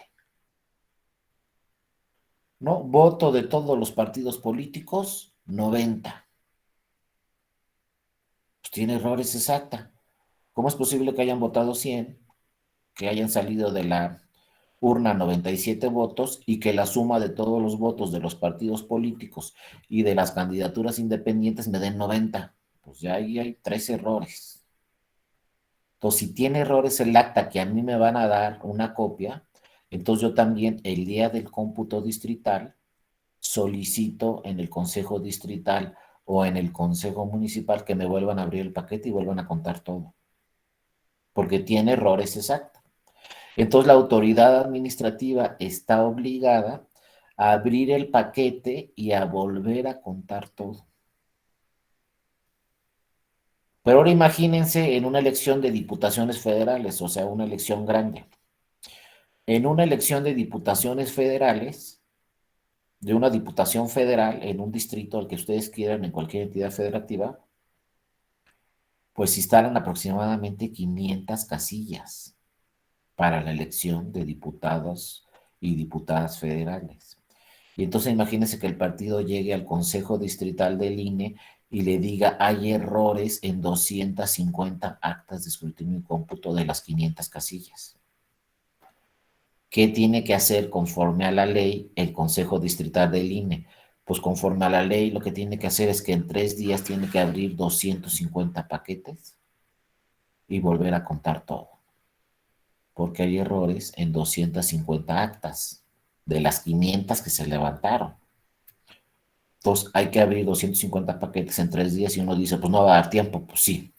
¿No? Voto de todos los partidos políticos, 90. Pues tiene errores exacta. ¿Cómo es posible que hayan votado 100, que hayan salido de la urna 97 votos y que la suma de todos los votos de los partidos políticos y de las candidaturas independientes me den 90? Pues ya ahí hay 3 errores. Entonces, si tiene errores el acta que a mí me van a dar una copia, entonces yo también el día del cómputo distrital solicito en el consejo distrital o en el consejo municipal que me vuelvan a abrir el paquete y vuelvan a contar todo, porque tiene errores exactos. Entonces la autoridad administrativa está obligada a abrir el paquete y a volver a contar todo. Pero ahora imagínense en una elección de diputaciones federales, o sea, una elección grande. En una elección de diputaciones federales, de una diputación federal en un distrito al que ustedes quieran, en cualquier entidad federativa, pues se instalan aproximadamente 500 casillas para la elección de diputados y diputadas federales. Y entonces imagínense que el partido llegue al Consejo Distrital del INE y le diga, hay errores en 250 actas de escrutinio y cómputo de las 500 casillas. ¿Qué tiene que hacer conforme a la ley el Consejo Distrital del INE? Pues conforme a la ley lo que tiene que hacer es que en 3 días tiene que abrir 250 paquetes y volver a contar todo, porque hay errores en 250 actas de las 500 que se levantaron. Entonces hay que abrir 250 paquetes en 3 días y uno dice, pues no va a dar tiempo. Pues sí,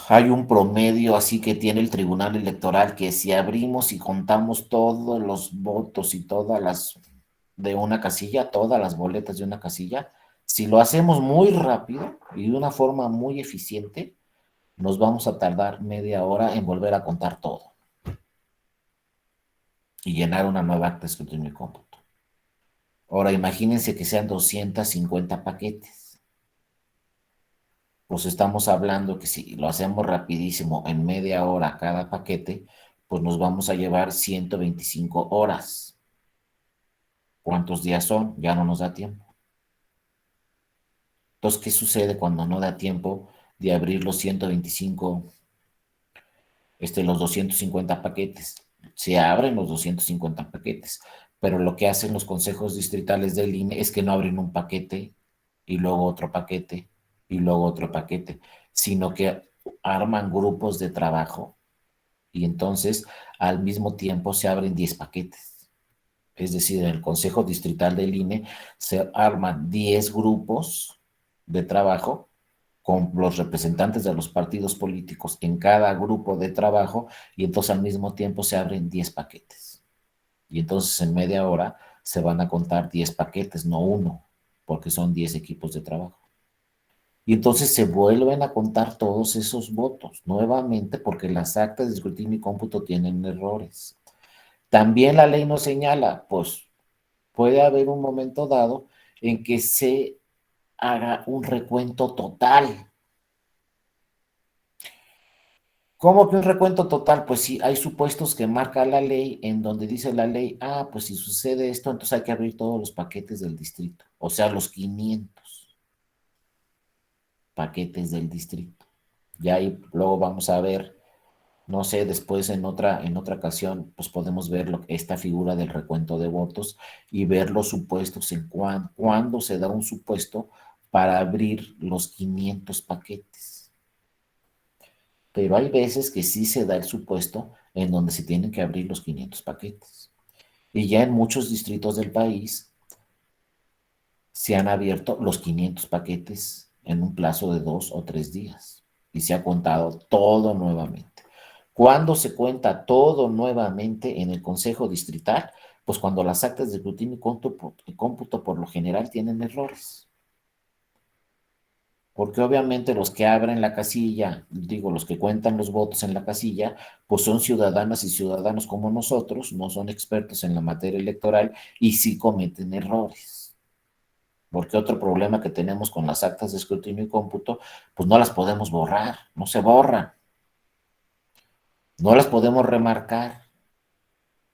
hay un promedio así que tiene el Tribunal Electoral que si abrimos y contamos todos los votos y todas las de una casilla, todas las boletas de una casilla, si lo hacemos muy rápido y de una forma muy eficiente, nos vamos a tardar media hora en volver a contar todo y llenar una nueva acta de escrutinio y cómputo. Ahora imagínense que sean 250 paquetes. Pues estamos hablando que si lo hacemos rapidísimo en media hora cada paquete, pues nos vamos a llevar 125 horas. ¿Cuántos días son? Ya no nos da tiempo. Entonces, ¿qué sucede cuando no da tiempo de abrir los 125, los 250 paquetes? Se abren los 250 paquetes, pero lo que hacen los consejos distritales del INE es que no abren un paquete y luego otro paquete y luego otro paquete, sino que arman grupos de trabajo y entonces al mismo tiempo se abren 10 paquetes. Es decir, en el Consejo Distrital del INE se arman 10 grupos de trabajo con los representantes de los partidos políticos en cada grupo de trabajo y entonces al mismo tiempo se abren 10 paquetes. Y entonces en media hora se van a contar 10 paquetes, no uno, porque son 10 equipos de trabajo. Y entonces se vuelven a contar todos esos votos nuevamente porque las actas de escrutinio y cómputo tienen errores. También la ley nos señala, pues puede haber un momento dado en que se haga un recuento total. ¿Cómo que un recuento total? Pues sí, hay supuestos que marca la ley en donde dice la ley, pues si sucede esto, entonces hay que abrir todos los paquetes del distrito, o sea, los 500 paquetes del distrito. Ya ahí luego vamos a ver, no sé, después en otra ocasión, pues podemos ver esta figura del recuento de votos y ver los supuestos en cuándo se da un supuesto para abrir los 500 paquetes. Pero hay veces que sí se da el supuesto en donde se tienen que abrir los 500 paquetes. Y ya en muchos distritos del país se han abierto los 500 paquetes en un plazo de 2 o 3 días y se ha contado todo nuevamente. ¿Cuándo se cuenta todo nuevamente en el Consejo Distrital? Pues cuando las actas de escrutinio y cómputo por lo general tienen errores. Porque obviamente los que abren la casilla, digo, los que cuentan los votos en la casilla, pues son ciudadanas y ciudadanos como nosotros, no son expertos en la materia electoral y sí cometen errores. Porque otro problema que tenemos con las actas de escrutinio y cómputo, pues no las podemos borrar, no se borran, no las podemos remarcar.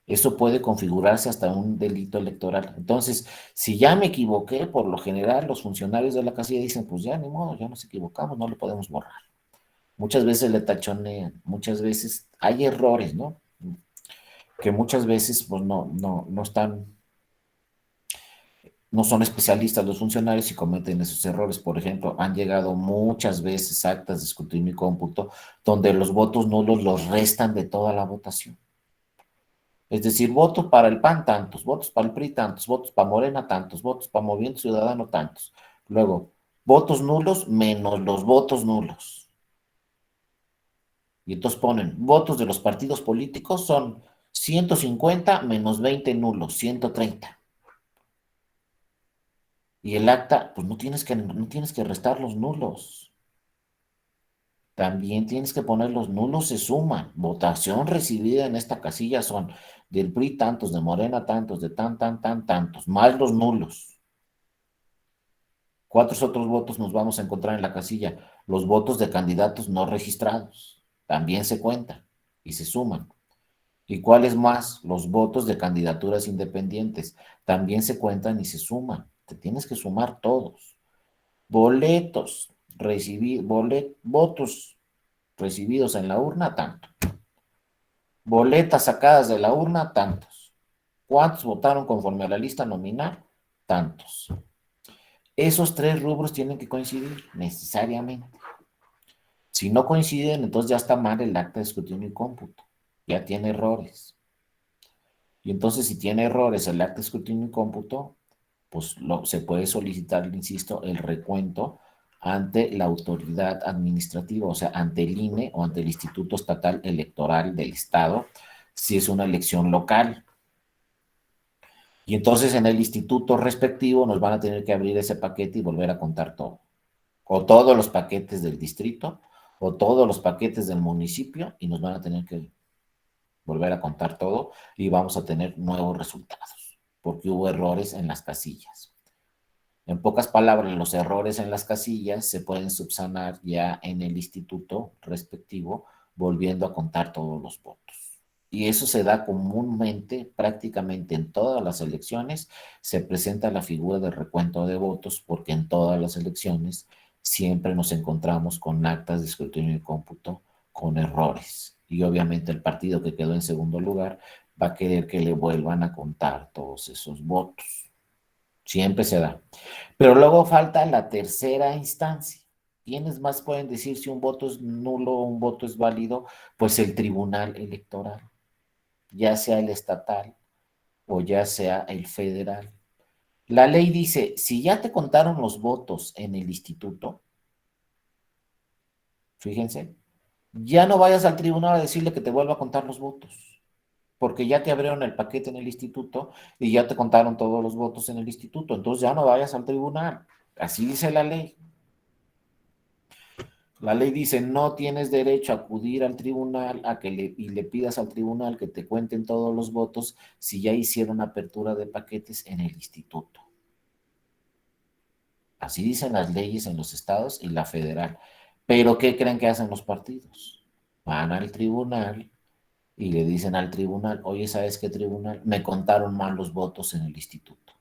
Eso puede configurarse hasta un delito electoral. Entonces, si ya me equivoqué, por lo general los funcionarios de la casilla dicen, pues ya ni modo, ya nos equivocamos, no lo podemos borrar. Muchas veces le tachonean, muchas veces hay errores, ¿no? Que muchas veces pues no están no son especialistas los funcionarios y cometen esos errores. Por ejemplo, han llegado muchas veces actas de escrutinio y cómputo donde los votos nulos los restan de toda la votación. Es decir, votos para el PAN tantos, votos para el PRI tantos, votos para Morena tantos, votos para Movimiento Ciudadano tantos. Luego, votos nulos menos los votos nulos. Y entonces ponen, votos de los partidos políticos son 150 menos 20 nulos, 130. Y el acta, pues no tienes que restar los nulos. También tienes que poner los nulos se suman. Votación recibida en esta casilla son del PRI tantos, de Morena tantos, de tantos, más los nulos. ¿Cuántos otros votos nos vamos a encontrar en la casilla? Los votos de candidatos no registrados. También se cuentan y se suman. ¿Y cuáles más? Los votos de candidaturas independientes. También se cuentan y se suman. Te tienes que sumar todos. Boletos, votos recibidos en la urna, tanto. Boletas sacadas de la urna, tantos. ¿Cuántos votaron conforme a la lista nominal? Tantos. Esos tres rubros tienen que coincidir necesariamente. Si no coinciden, entonces ya está mal el acta de escrutinio y cómputo. Ya tiene errores. Y entonces, si tiene errores el acta de escrutinio y cómputo, pues se puede solicitar, insisto, el recuento ante la autoridad administrativa, o sea, ante el INE o ante el Instituto Estatal Electoral del Estado, si es una elección local. Y entonces en el instituto respectivo nos van a tener que abrir ese paquete y volver a contar todo. O todos los paquetes del distrito, o todos los paquetes del municipio, y nos van a tener que volver a contar todo y vamos a tener nuevos resultados, porque hubo errores en las casillas. En pocas palabras, los errores en las casillas se pueden subsanar ya en el instituto respectivo, volviendo a contar todos los votos. Y eso se da comúnmente, prácticamente en todas las elecciones, se presenta la figura de recuento de votos, porque en todas las elecciones siempre nos encontramos con actas de escrutinio y cómputo con errores. Y obviamente el partido que quedó en segundo lugar va a querer que le vuelvan a contar todos esos votos. Siempre se da. Pero luego falta la tercera instancia. ¿Quiénes más pueden decir si un voto es nulo o un voto es válido? Pues el tribunal electoral, ya sea el estatal o ya sea el federal. La ley dice, si ya te contaron los votos en el instituto, fíjense, ya no vayas al tribunal a decirle que te vuelva a contar los votos, porque ya te abrieron el paquete en el instituto y ya te contaron todos los votos en el instituto, entonces ya no vayas al tribunal. Así dice la ley. La ley dice, no tienes derecho a acudir al tribunal y le pidas al tribunal que te cuenten todos los votos si ya hicieron apertura de paquetes en el instituto. Así dicen las leyes en los estados y la federal. Pero ¿qué creen que hacen los partidos? Van al tribunal y le dicen al tribunal, oye, ¿sabes qué tribunal? Me contaron mal los votos en el instituto.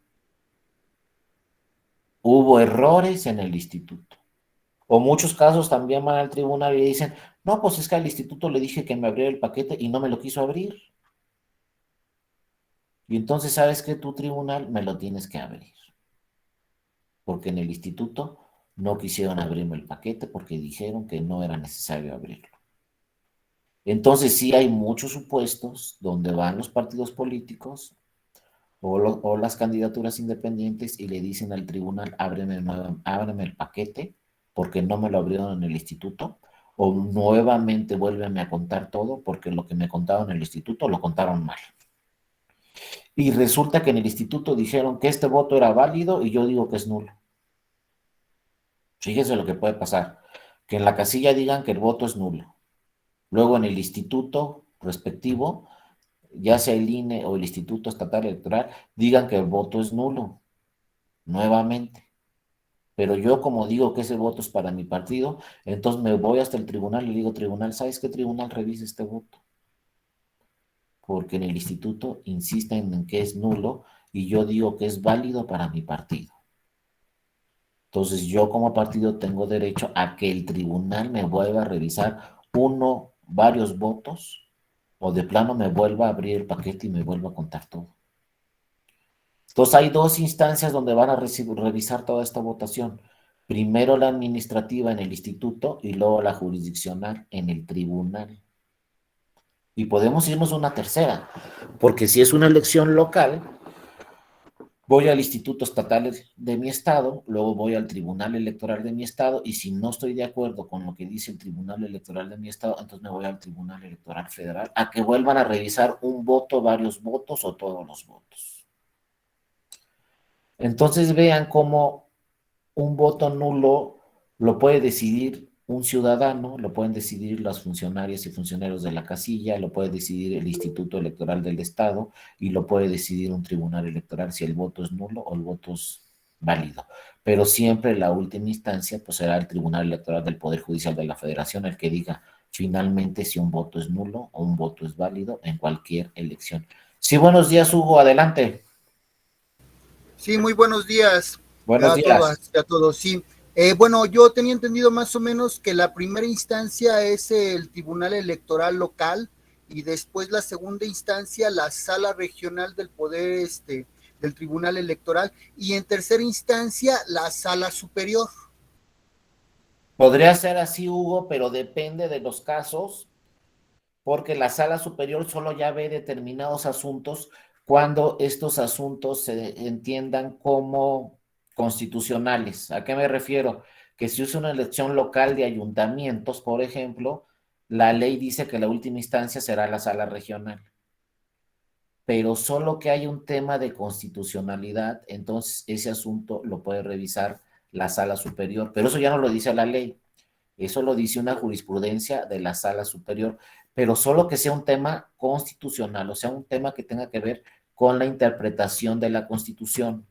Hubo errores en el instituto. O muchos casos también van al tribunal y dicen, no, pues es que al instituto le dije que me abriera el paquete y no me lo quiso abrir. Y entonces, ¿sabes qué? Tu tribunal me lo tienes que abrir. Porque en el instituto no quisieron abrirme el paquete porque dijeron que no era necesario abrirlo. Entonces, sí hay muchos supuestos donde van los partidos políticos o las candidaturas independientes y le dicen al tribunal, ábreme el paquete porque no me lo abrieron en el instituto, o nuevamente vuélveme a contar todo porque lo que me contaron en el instituto lo contaron mal. Y resulta que en el instituto dijeron que este voto era válido y yo digo que es nulo. Fíjese lo que puede pasar, que en la casilla digan que el voto es nulo. Luego en el instituto respectivo, ya sea el INE o el Instituto Estatal Electoral, digan que el voto es nulo, nuevamente. Pero yo como digo que ese voto es para mi partido, entonces me voy hasta el tribunal y le digo, tribunal, ¿sabes qué tribunal revisa este voto? Porque en el instituto insisten en que es nulo y yo digo que es válido para mi partido. Entonces yo como partido tengo derecho a que el tribunal me vuelva a revisar varios votos, o de plano me vuelva a abrir el paquete y me vuelva a contar todo. Entonces hay dos instancias donde van a revisar toda esta votación. Primero la administrativa en el instituto y luego la jurisdiccional en el tribunal. Y podemos irnos a una tercera, porque si es una elección local, voy al Instituto Estatal de mi estado, luego voy al Tribunal Electoral de mi estado, y si no estoy de acuerdo con lo que dice el Tribunal Electoral de mi estado, entonces me voy al Tribunal Electoral Federal a que vuelvan a revisar un voto, varios votos o todos los votos. Entonces vean cómo un voto nulo lo puede decidir un ciudadano, lo pueden decidir las funcionarias y funcionarios de la casilla, lo puede decidir el Instituto Electoral del Estado y lo puede decidir un tribunal electoral si el voto es nulo o el voto es válido. Pero siempre la última instancia pues será el Tribunal Electoral del Poder Judicial de la Federación el que diga finalmente si un voto es nulo o un voto es válido en cualquier elección. Sí, buenos días, Hugo, adelante. Sí, muy buenos días Buenos a días. todas y a todos. Sí, bueno, yo tenía entendido más o menos que la primera instancia es el Tribunal Electoral local y después la segunda instancia la Sala Regional del Poder del Tribunal Electoral y en tercera instancia la Sala Superior. Podría ser así, Hugo, pero depende de los casos, porque la sala superior solo ya ve determinados asuntos cuando estos asuntos se entiendan como constitucionales. ¿A qué me refiero? Que si es una elección local de ayuntamientos, por ejemplo, la ley dice que la última instancia será la sala regional, pero solo que hay un tema de constitucionalidad, entonces ese asunto lo puede revisar la sala superior, pero eso ya no lo dice la ley. Eso lo dice una jurisprudencia de la sala superior, pero solo que sea un tema constitucional, o sea, un tema que tenga que ver con la interpretación de la Constitución.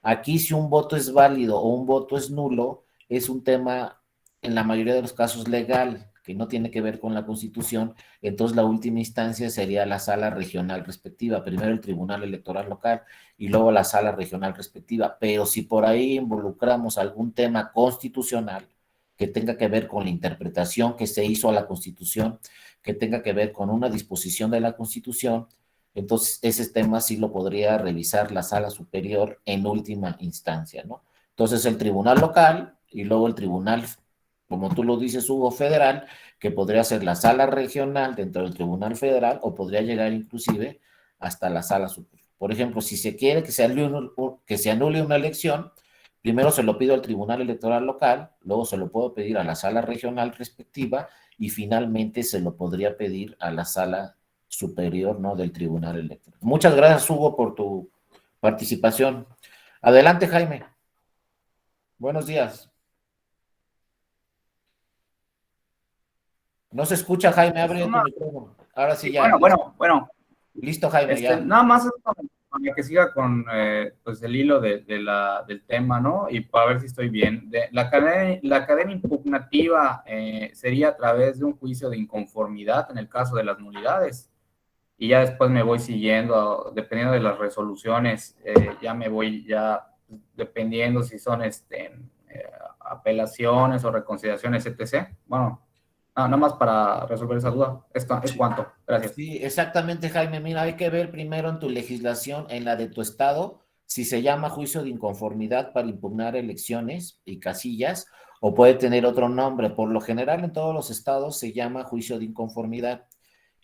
Aquí, si un voto es válido o un voto es nulo, es un tema, en la mayoría de los casos, legal, que no tiene que ver con la Constitución. Entonces, la última instancia sería la sala regional respectiva, primero el Tribunal Electoral local y luego la sala regional respectiva. Pero si por ahí involucramos algún tema constitucional que tenga que ver con la interpretación que se hizo a la Constitución, que tenga que ver con una disposición de la Constitución, entonces ese tema sí lo podría revisar la sala superior en última instancia, ¿no? Entonces el tribunal local y luego el tribunal, como tú lo dices, Hugo, federal, que podría ser la sala regional dentro del tribunal federal o podría llegar inclusive hasta la sala superior. Por ejemplo, si se quiere que se anule una elección, primero se lo pido al tribunal electoral local, luego se lo puedo pedir a la sala regional respectiva y finalmente se lo podría pedir a la sala superior, ¿no? Del Tribunal Electoral. Muchas gracias, Hugo, por tu participación. Adelante, Jaime. Buenos días. No se escucha, Jaime, abre tu micrófono. Ahora sí Sí, ya, listo. bueno. Listo, Jaime, ya. Nada más es para que siga con pues el hilo del tema, ¿no? Y para ver si estoy bien. La cadena impugnativa sería a través de un juicio de inconformidad en el caso de las nulidades. Y ya después me voy siguiendo, dependiendo de las resoluciones, ya me voy ya dependiendo si son apelaciones o reconsideraciones, etc. Bueno, nada más para resolver esa duda. Esto es Sí. cuanto. Gracias. Sí, exactamente, Jaime. Mira, hay que ver primero en tu legislación, en la de tu estado, si se llama juicio de inconformidad para impugnar elecciones y casillas, o puede tener otro nombre. Por lo general, en todos los estados se llama juicio de inconformidad.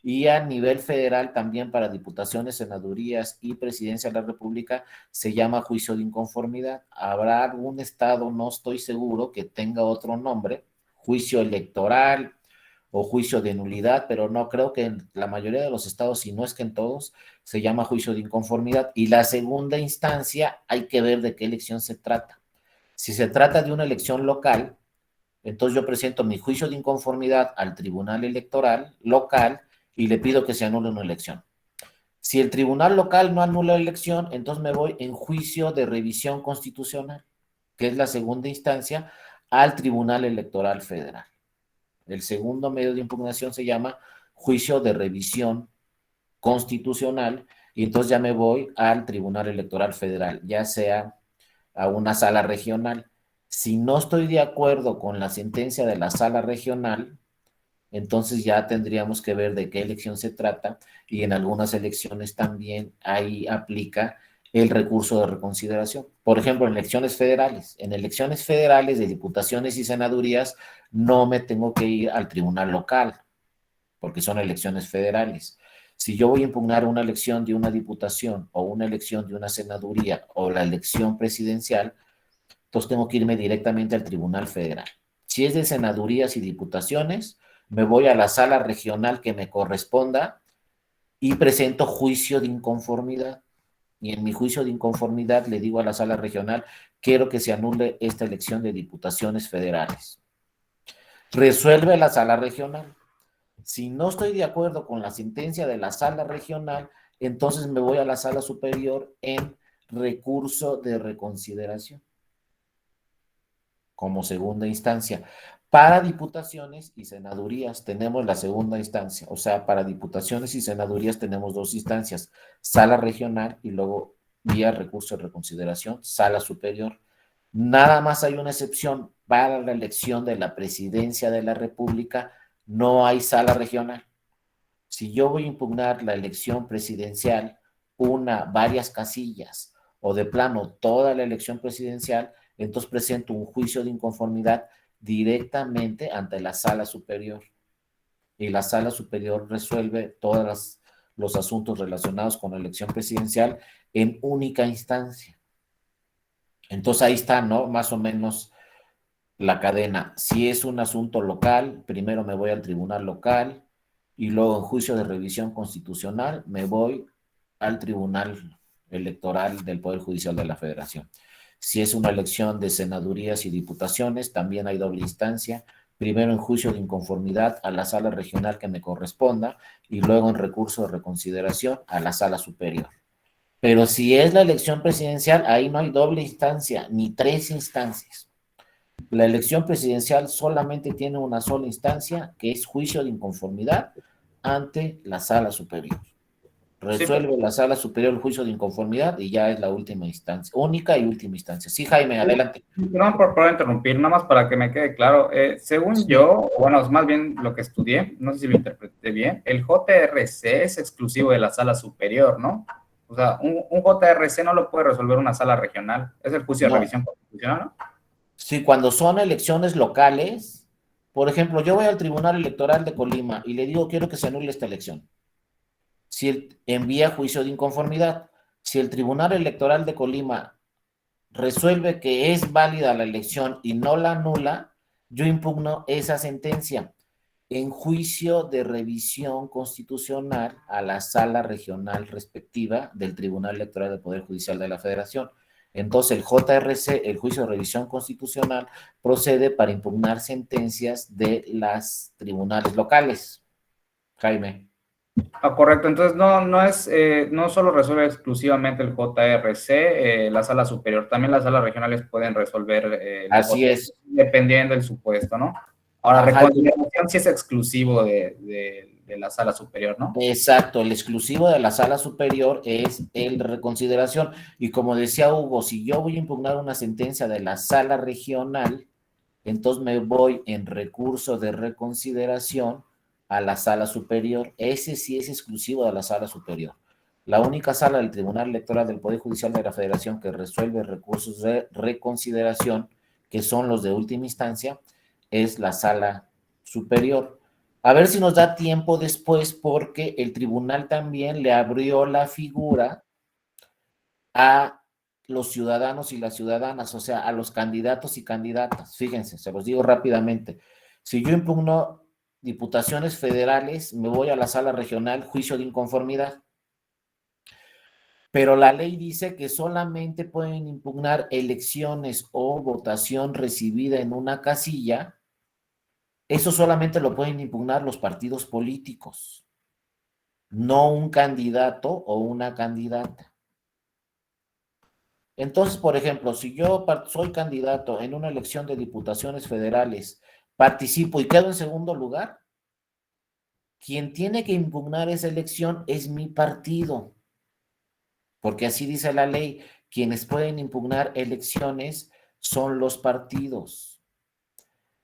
Y a nivel federal también para diputaciones, senadurías y presidencia de la República se llama juicio de inconformidad. Habrá algún estado, no estoy seguro, que tenga otro nombre, juicio electoral o juicio de nulidad, pero no creo que en la mayoría de los estados, si no es que en todos, se llama juicio de inconformidad. Y la segunda instancia hay que ver de qué elección se trata. Si se trata de una elección local, entonces yo presento mi juicio de inconformidad al tribunal electoral local y le pido que se anule una elección. Si el tribunal local no anula la elección, entonces me voy en juicio de revisión constitucional, que es la segunda instancia, al Tribunal Electoral Federal. El segundo medio de impugnación se llama juicio de revisión constitucional y entonces ya me voy al Tribunal Electoral Federal, ya sea a una sala regional. Si no estoy de acuerdo con la sentencia de la sala regional, entonces ya tendríamos que ver de qué elección se trata y en algunas elecciones también ahí aplica el recurso de reconsideración. Por ejemplo, en elecciones federales de diputaciones y senadurías, no me tengo que ir al tribunal local, porque son elecciones federales. Si yo voy a impugnar una elección de una diputación o una elección de una senaduría o la elección presidencial, entonces tengo que irme directamente al Tribunal Federal. Si es de senadurías y diputaciones, me voy a la sala regional que me corresponda y presento juicio de inconformidad. Y en mi juicio de inconformidad le digo a la sala regional, quiero que se anule esta elección de diputaciones federales. Resuelve la sala regional. Si no estoy de acuerdo con la sentencia de la sala regional, entonces me voy a la sala superior en recurso de reconsideración como segunda instancia. Para diputaciones y senadurías tenemos la segunda instancia, o sea, para diputaciones y senadurías tenemos dos instancias, sala regional y luego vía recurso de reconsideración, sala superior. Nada más hay una excepción, para la elección de la presidencia de la República no hay sala regional. Si yo voy a impugnar la elección presidencial, varias casillas o de plano toda la elección presidencial, entonces presento un juicio de inconformidad directamente ante la sala superior. Y la sala superior resuelve todos los asuntos relacionados con la elección presidencial en única instancia. Entonces ahí está, ¿no? Más o menos la cadena. Si es un asunto local, primero me voy al tribunal local y luego en juicio de revisión constitucional me voy al tribunal electoral del Poder Judicial de la Federación. Si es una elección de senadurías y diputaciones, también hay doble instancia. Primero en juicio de inconformidad a la sala regional que me corresponda y luego en recurso de reconsideración a la sala superior. Pero si es la elección presidencial, ahí no hay doble instancia ni tres instancias. La elección presidencial solamente tiene una sola instancia, que es juicio de inconformidad ante la sala superior. Resuelve la sala superior el juicio de inconformidad y ya es la última instancia, única y última instancia. Sí, Jaime, adelante. Perdón por interrumpir, nada más para que me quede claro. Según yo, bueno, más bien lo que estudié, no sé si lo interpreté bien, el JRC es exclusivo de la sala superior, ¿no? O sea, un JRC no lo puede resolver una sala regional. Es el juicio de revisión constitucional, ¿no? Sí, cuando son elecciones locales, por ejemplo, yo voy al Tribunal Electoral de Colima y le digo, quiero que se anule esta elección. Si él envía juicio de inconformidad, si el Tribunal Electoral de Colima resuelve que es válida la elección y no la anula, yo impugno esa sentencia en juicio de revisión constitucional a la sala regional respectiva del Tribunal Electoral del Poder Judicial de la Federación. Entonces el JRC, el juicio de revisión constitucional, procede para impugnar sentencias de las tribunales locales. Jaime. Correcto, entonces no solo resuelve exclusivamente el JRC, la sala superior, también las salas regionales pueden resolver Así es. Dependiendo del supuesto, ¿no? Ahora, reconsideración sí es exclusivo de la sala superior, ¿no? Exacto, el exclusivo de la sala superior es el reconsideración. Y como decía Hugo, si yo voy a impugnar una sentencia de la sala regional, entonces me voy en recurso de reconsideración a la sala superior. Ese sí es exclusivo de la sala superior. La única sala del Tribunal Electoral del Poder Judicial de la Federación que resuelve recursos de reconsideración, que son los de última instancia, es la sala superior. A ver si nos da tiempo después, porque el tribunal también le abrió la figura a los ciudadanos y las ciudadanas, o sea, a los candidatos y candidatas. Fíjense, se los digo rápidamente. Si yo impugno diputaciones federales, me voy a la sala regional, juicio de inconformidad. Pero la ley dice que solamente pueden impugnar elecciones o votación recibida en una casilla. Eso solamente lo pueden impugnar los partidos políticos, no un candidato o una candidata. Entonces, por ejemplo, si yo soy candidato en una elección de diputaciones federales, participo y quedo en segundo lugar, quien tiene que impugnar esa elección es mi partido, porque así dice la ley, quienes pueden impugnar elecciones son los partidos.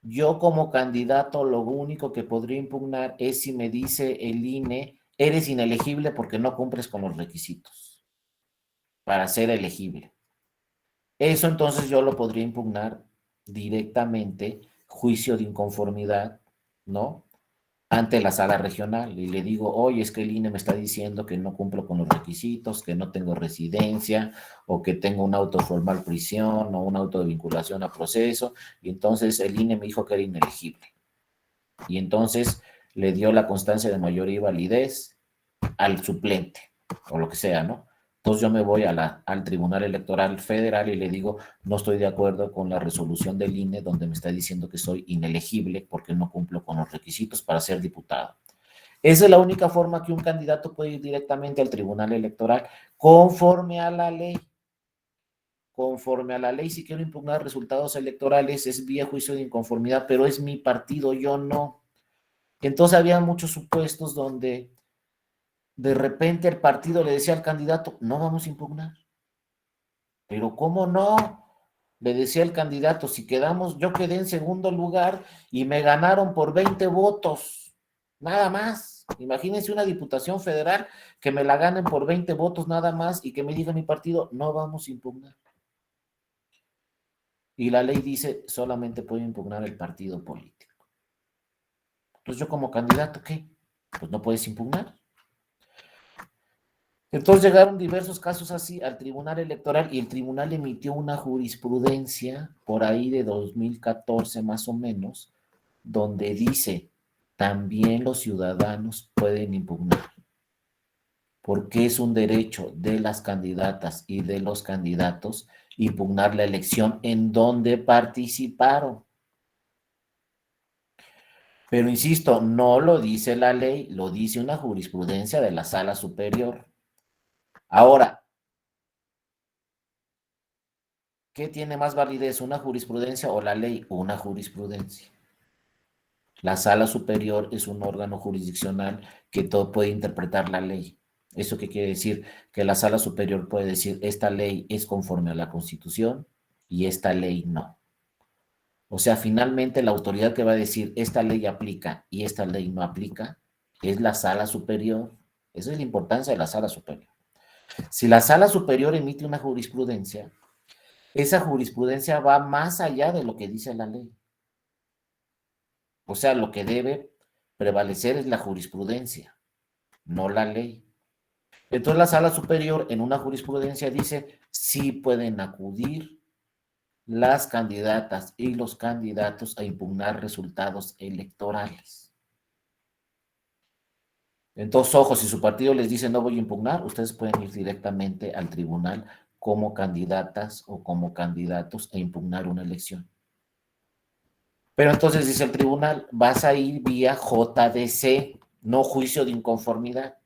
Yo como candidato lo único que podría impugnar es si me dice el INE, eres inelegible porque no cumples con los requisitos. para ser elegible. Eso entonces yo lo podría impugnar directamente, juicio de inconformidad, ¿no? Ante la sala regional y le digo, oye, es que el INE me está diciendo que no cumplo con los requisitos, que no tengo residencia o que tengo un auto formal prisión o un auto de vinculación a proceso, y entonces el INE me dijo que era inelegible. Y entonces le dio la constancia de mayoría y validez al suplente o lo que sea, ¿no? Entonces yo me voy al Tribunal Electoral Federal y le digo, no estoy de acuerdo con la resolución del INE donde me está diciendo que soy inelegible porque no cumplo con los requisitos para ser diputado. Esa es la única forma que un candidato puede ir directamente al Tribunal Electoral, conforme a la ley. Conforme a la ley, si quiero impugnar resultados electorales, es vía juicio de inconformidad, pero es mi partido, yo no. Entonces había muchos supuestos donde de repente el partido le decía al candidato, no vamos a impugnar. Pero ¿cómo no? Le decía el candidato, si quedamos, yo quedé en segundo lugar y me ganaron por 20 votos, nada más. Imagínense una diputación federal que me la ganen por 20 votos nada más y que me diga mi partido, no vamos a impugnar. Y la ley dice, solamente puede impugnar el partido político. Entonces yo como candidato, ¿qué? Pues no puedes impugnar. Entonces llegaron diversos casos así al Tribunal Electoral y el tribunal emitió una jurisprudencia por ahí de 2014 más o menos, donde dice, también los ciudadanos pueden impugnar, porque es un derecho de las candidatas y de los candidatos impugnar la elección en donde participaron. Pero insisto, no lo dice la ley, lo dice una jurisprudencia de la Sala Superior. Ahora, ¿qué tiene más validez, una jurisprudencia o la ley? Una jurisprudencia. La Sala Superior es un órgano jurisdiccional que todo puede interpretar la ley. ¿Eso qué quiere decir? Que la Sala Superior puede decir, esta ley es conforme a la Constitución y esta ley no. O sea, finalmente la autoridad que va a decir, esta ley aplica y esta ley no aplica, es la Sala Superior. Esa es la importancia de la Sala Superior. Si la Sala Superior emite una jurisprudencia, esa jurisprudencia va más allá de lo que dice la ley. O sea, lo que debe prevalecer es la jurisprudencia, no la ley. Entonces la Sala Superior en una jurisprudencia dice, sí pueden acudir las candidatas y los candidatos a impugnar resultados electorales. Entonces, ojo, si su partido les dice no voy a impugnar, ustedes pueden ir directamente al tribunal como candidatas o como candidatos a impugnar una elección. Pero entonces dice el tribunal, vas a ir vía JDC, no juicio de inconformidad.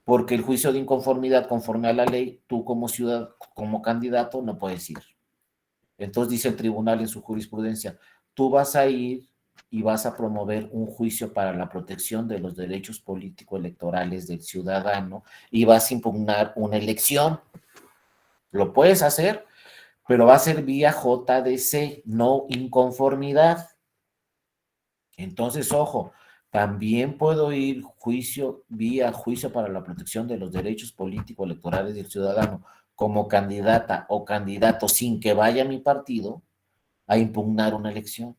Porque el juicio de inconformidad, conforme a la ley, tú como ciudadano, como candidato, no puedes ir. Entonces dice el tribunal en su jurisprudencia, tú vas a ir y vas a promover un juicio para la protección de los derechos político-electorales del ciudadano y vas a impugnar una elección. Lo puedes hacer, pero va a ser vía JDC, no inconformidad. Entonces, ojo, también puedo ir vía juicio para la protección de los derechos políticos electorales del ciudadano como candidata o candidato sin que vaya mi partido a impugnar una elección.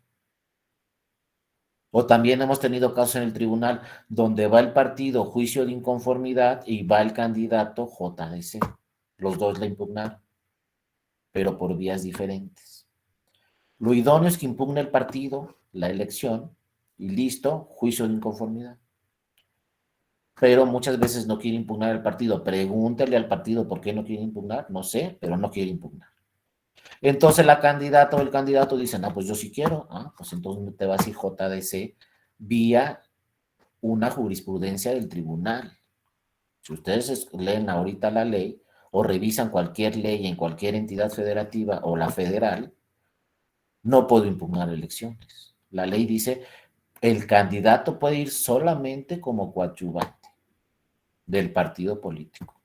O también hemos tenido casos en el tribunal donde va el partido juicio de inconformidad y va el candidato JDC. Los dos la impugnaron, pero por vías diferentes. Lo idóneo es que impugne el partido la elección y listo, juicio de inconformidad. Pero muchas veces no quiere impugnar el partido. Pregúntale al partido por qué no quiere impugnar, no sé, pero no quiere impugnar. Entonces la candidata o el candidato dicen, pues yo sí quiero, pues entonces te vas a ir JDC vía una jurisprudencia del tribunal. Si ustedes leen ahorita la ley o revisan cualquier ley en cualquier entidad federativa o la federal, no puedo impugnar elecciones. La ley dice, el candidato puede ir solamente como coadyuvante del partido político,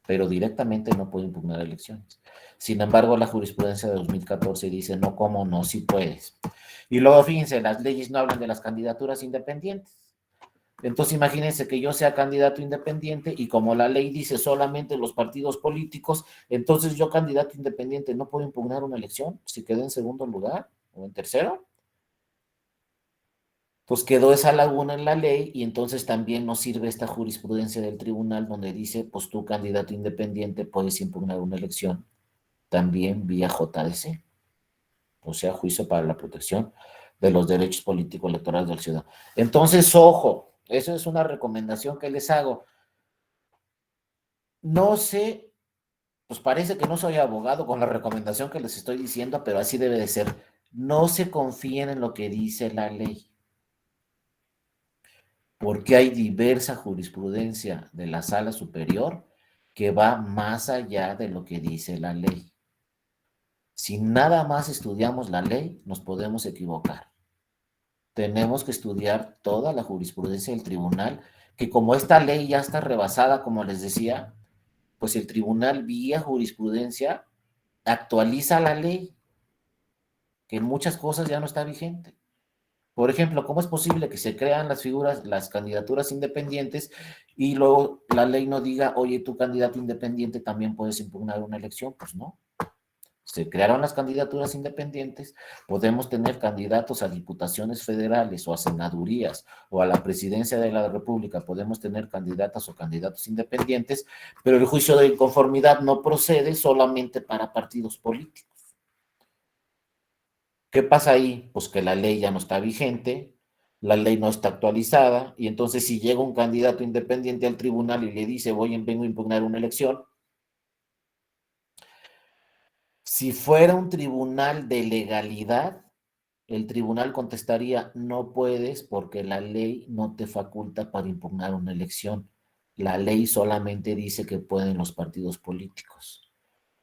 pero directamente no puede impugnar elecciones. Sin embargo, la jurisprudencia de 2014 dice, no, ¿cómo no? Sí puedes. Y luego, fíjense, las leyes no hablan de las candidaturas independientes. Entonces imagínense que yo sea candidato independiente y como la ley dice solamente los partidos políticos, entonces yo candidato independiente no puedo impugnar una elección si quedé en segundo lugar o en tercero. Pues quedó esa laguna en la ley y entonces también nos sirve esta jurisprudencia del tribunal donde dice, pues tú candidato independiente puedes impugnar una elección también vía JDC, o sea, juicio para la protección de los derechos políticos electorales del ciudadano. Entonces, ojo, eso es una recomendación que les hago. No sé, pues parece que no soy abogado con la recomendación que les estoy diciendo, pero así debe de ser. No se confíen en lo que dice la ley, porque hay diversa jurisprudencia de la sala superior que va más allá de lo que dice la ley. Si nada más estudiamos la ley, nos podemos equivocar. Tenemos que estudiar toda la jurisprudencia del tribunal, que como esta ley ya está rebasada, como les decía, pues el tribunal vía jurisprudencia actualiza la ley, que en muchas cosas ya no está vigente. Por ejemplo, ¿cómo es posible que se crean las figuras, las candidaturas independientes y luego la ley no diga, oye, tu candidato independiente también puedes impugnar una elección? Pues no. Se crearon las candidaturas independientes, podemos tener candidatos a diputaciones federales o a senadurías o a la presidencia de la República, podemos tener candidatas o candidatos independientes, pero el juicio de inconformidad no procede solamente para partidos políticos. ¿Qué pasa ahí? Pues que la ley ya no está vigente, la ley no está actualizada, y entonces si llega un candidato independiente al tribunal y le dice, vengo a impugnar una elección, si fuera un tribunal de legalidad, el tribunal contestaría, no puedes porque la ley no te faculta para impugnar una elección. La ley solamente dice que pueden los partidos políticos.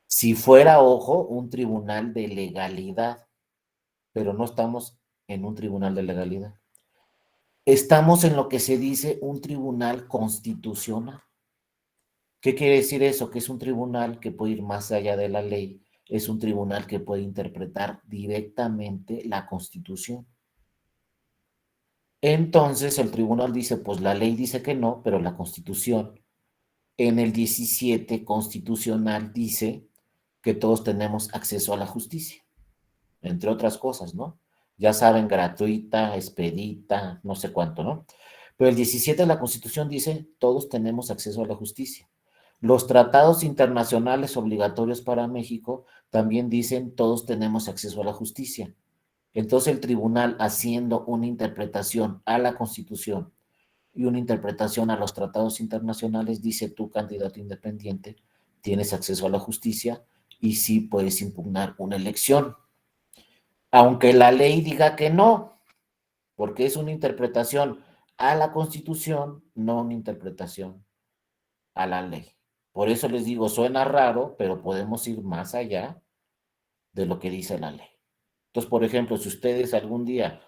Si fuera, ojo, un tribunal de legalidad, pero no estamos en un tribunal de legalidad. Estamos en lo que se dice un tribunal constitucional. ¿Qué quiere decir eso? Que es un tribunal que puede ir más allá de la ley, es un tribunal que puede interpretar directamente la Constitución. Entonces el tribunal dice, pues la ley dice que no, pero la Constitución en el 17 constitucional dice que todos tenemos acceso a la justicia, entre otras cosas, ¿no? Ya saben, gratuita, expedita, no sé cuánto, ¿no? Pero el 17 de la Constitución dice, todos tenemos acceso a la justicia. Los tratados internacionales obligatorios para México también dicen, todos tenemos acceso a la justicia. Entonces el tribunal, haciendo una interpretación a la Constitución y una interpretación a los tratados internacionales, dice, tú, candidato independiente, tienes acceso a la justicia y sí puedes impugnar una elección. Aunque la ley diga que no, porque es una interpretación a la Constitución, no una interpretación a la ley. Por eso les digo, suena raro, pero podemos ir más allá de lo que dice la ley. Entonces, por ejemplo, si ustedes algún día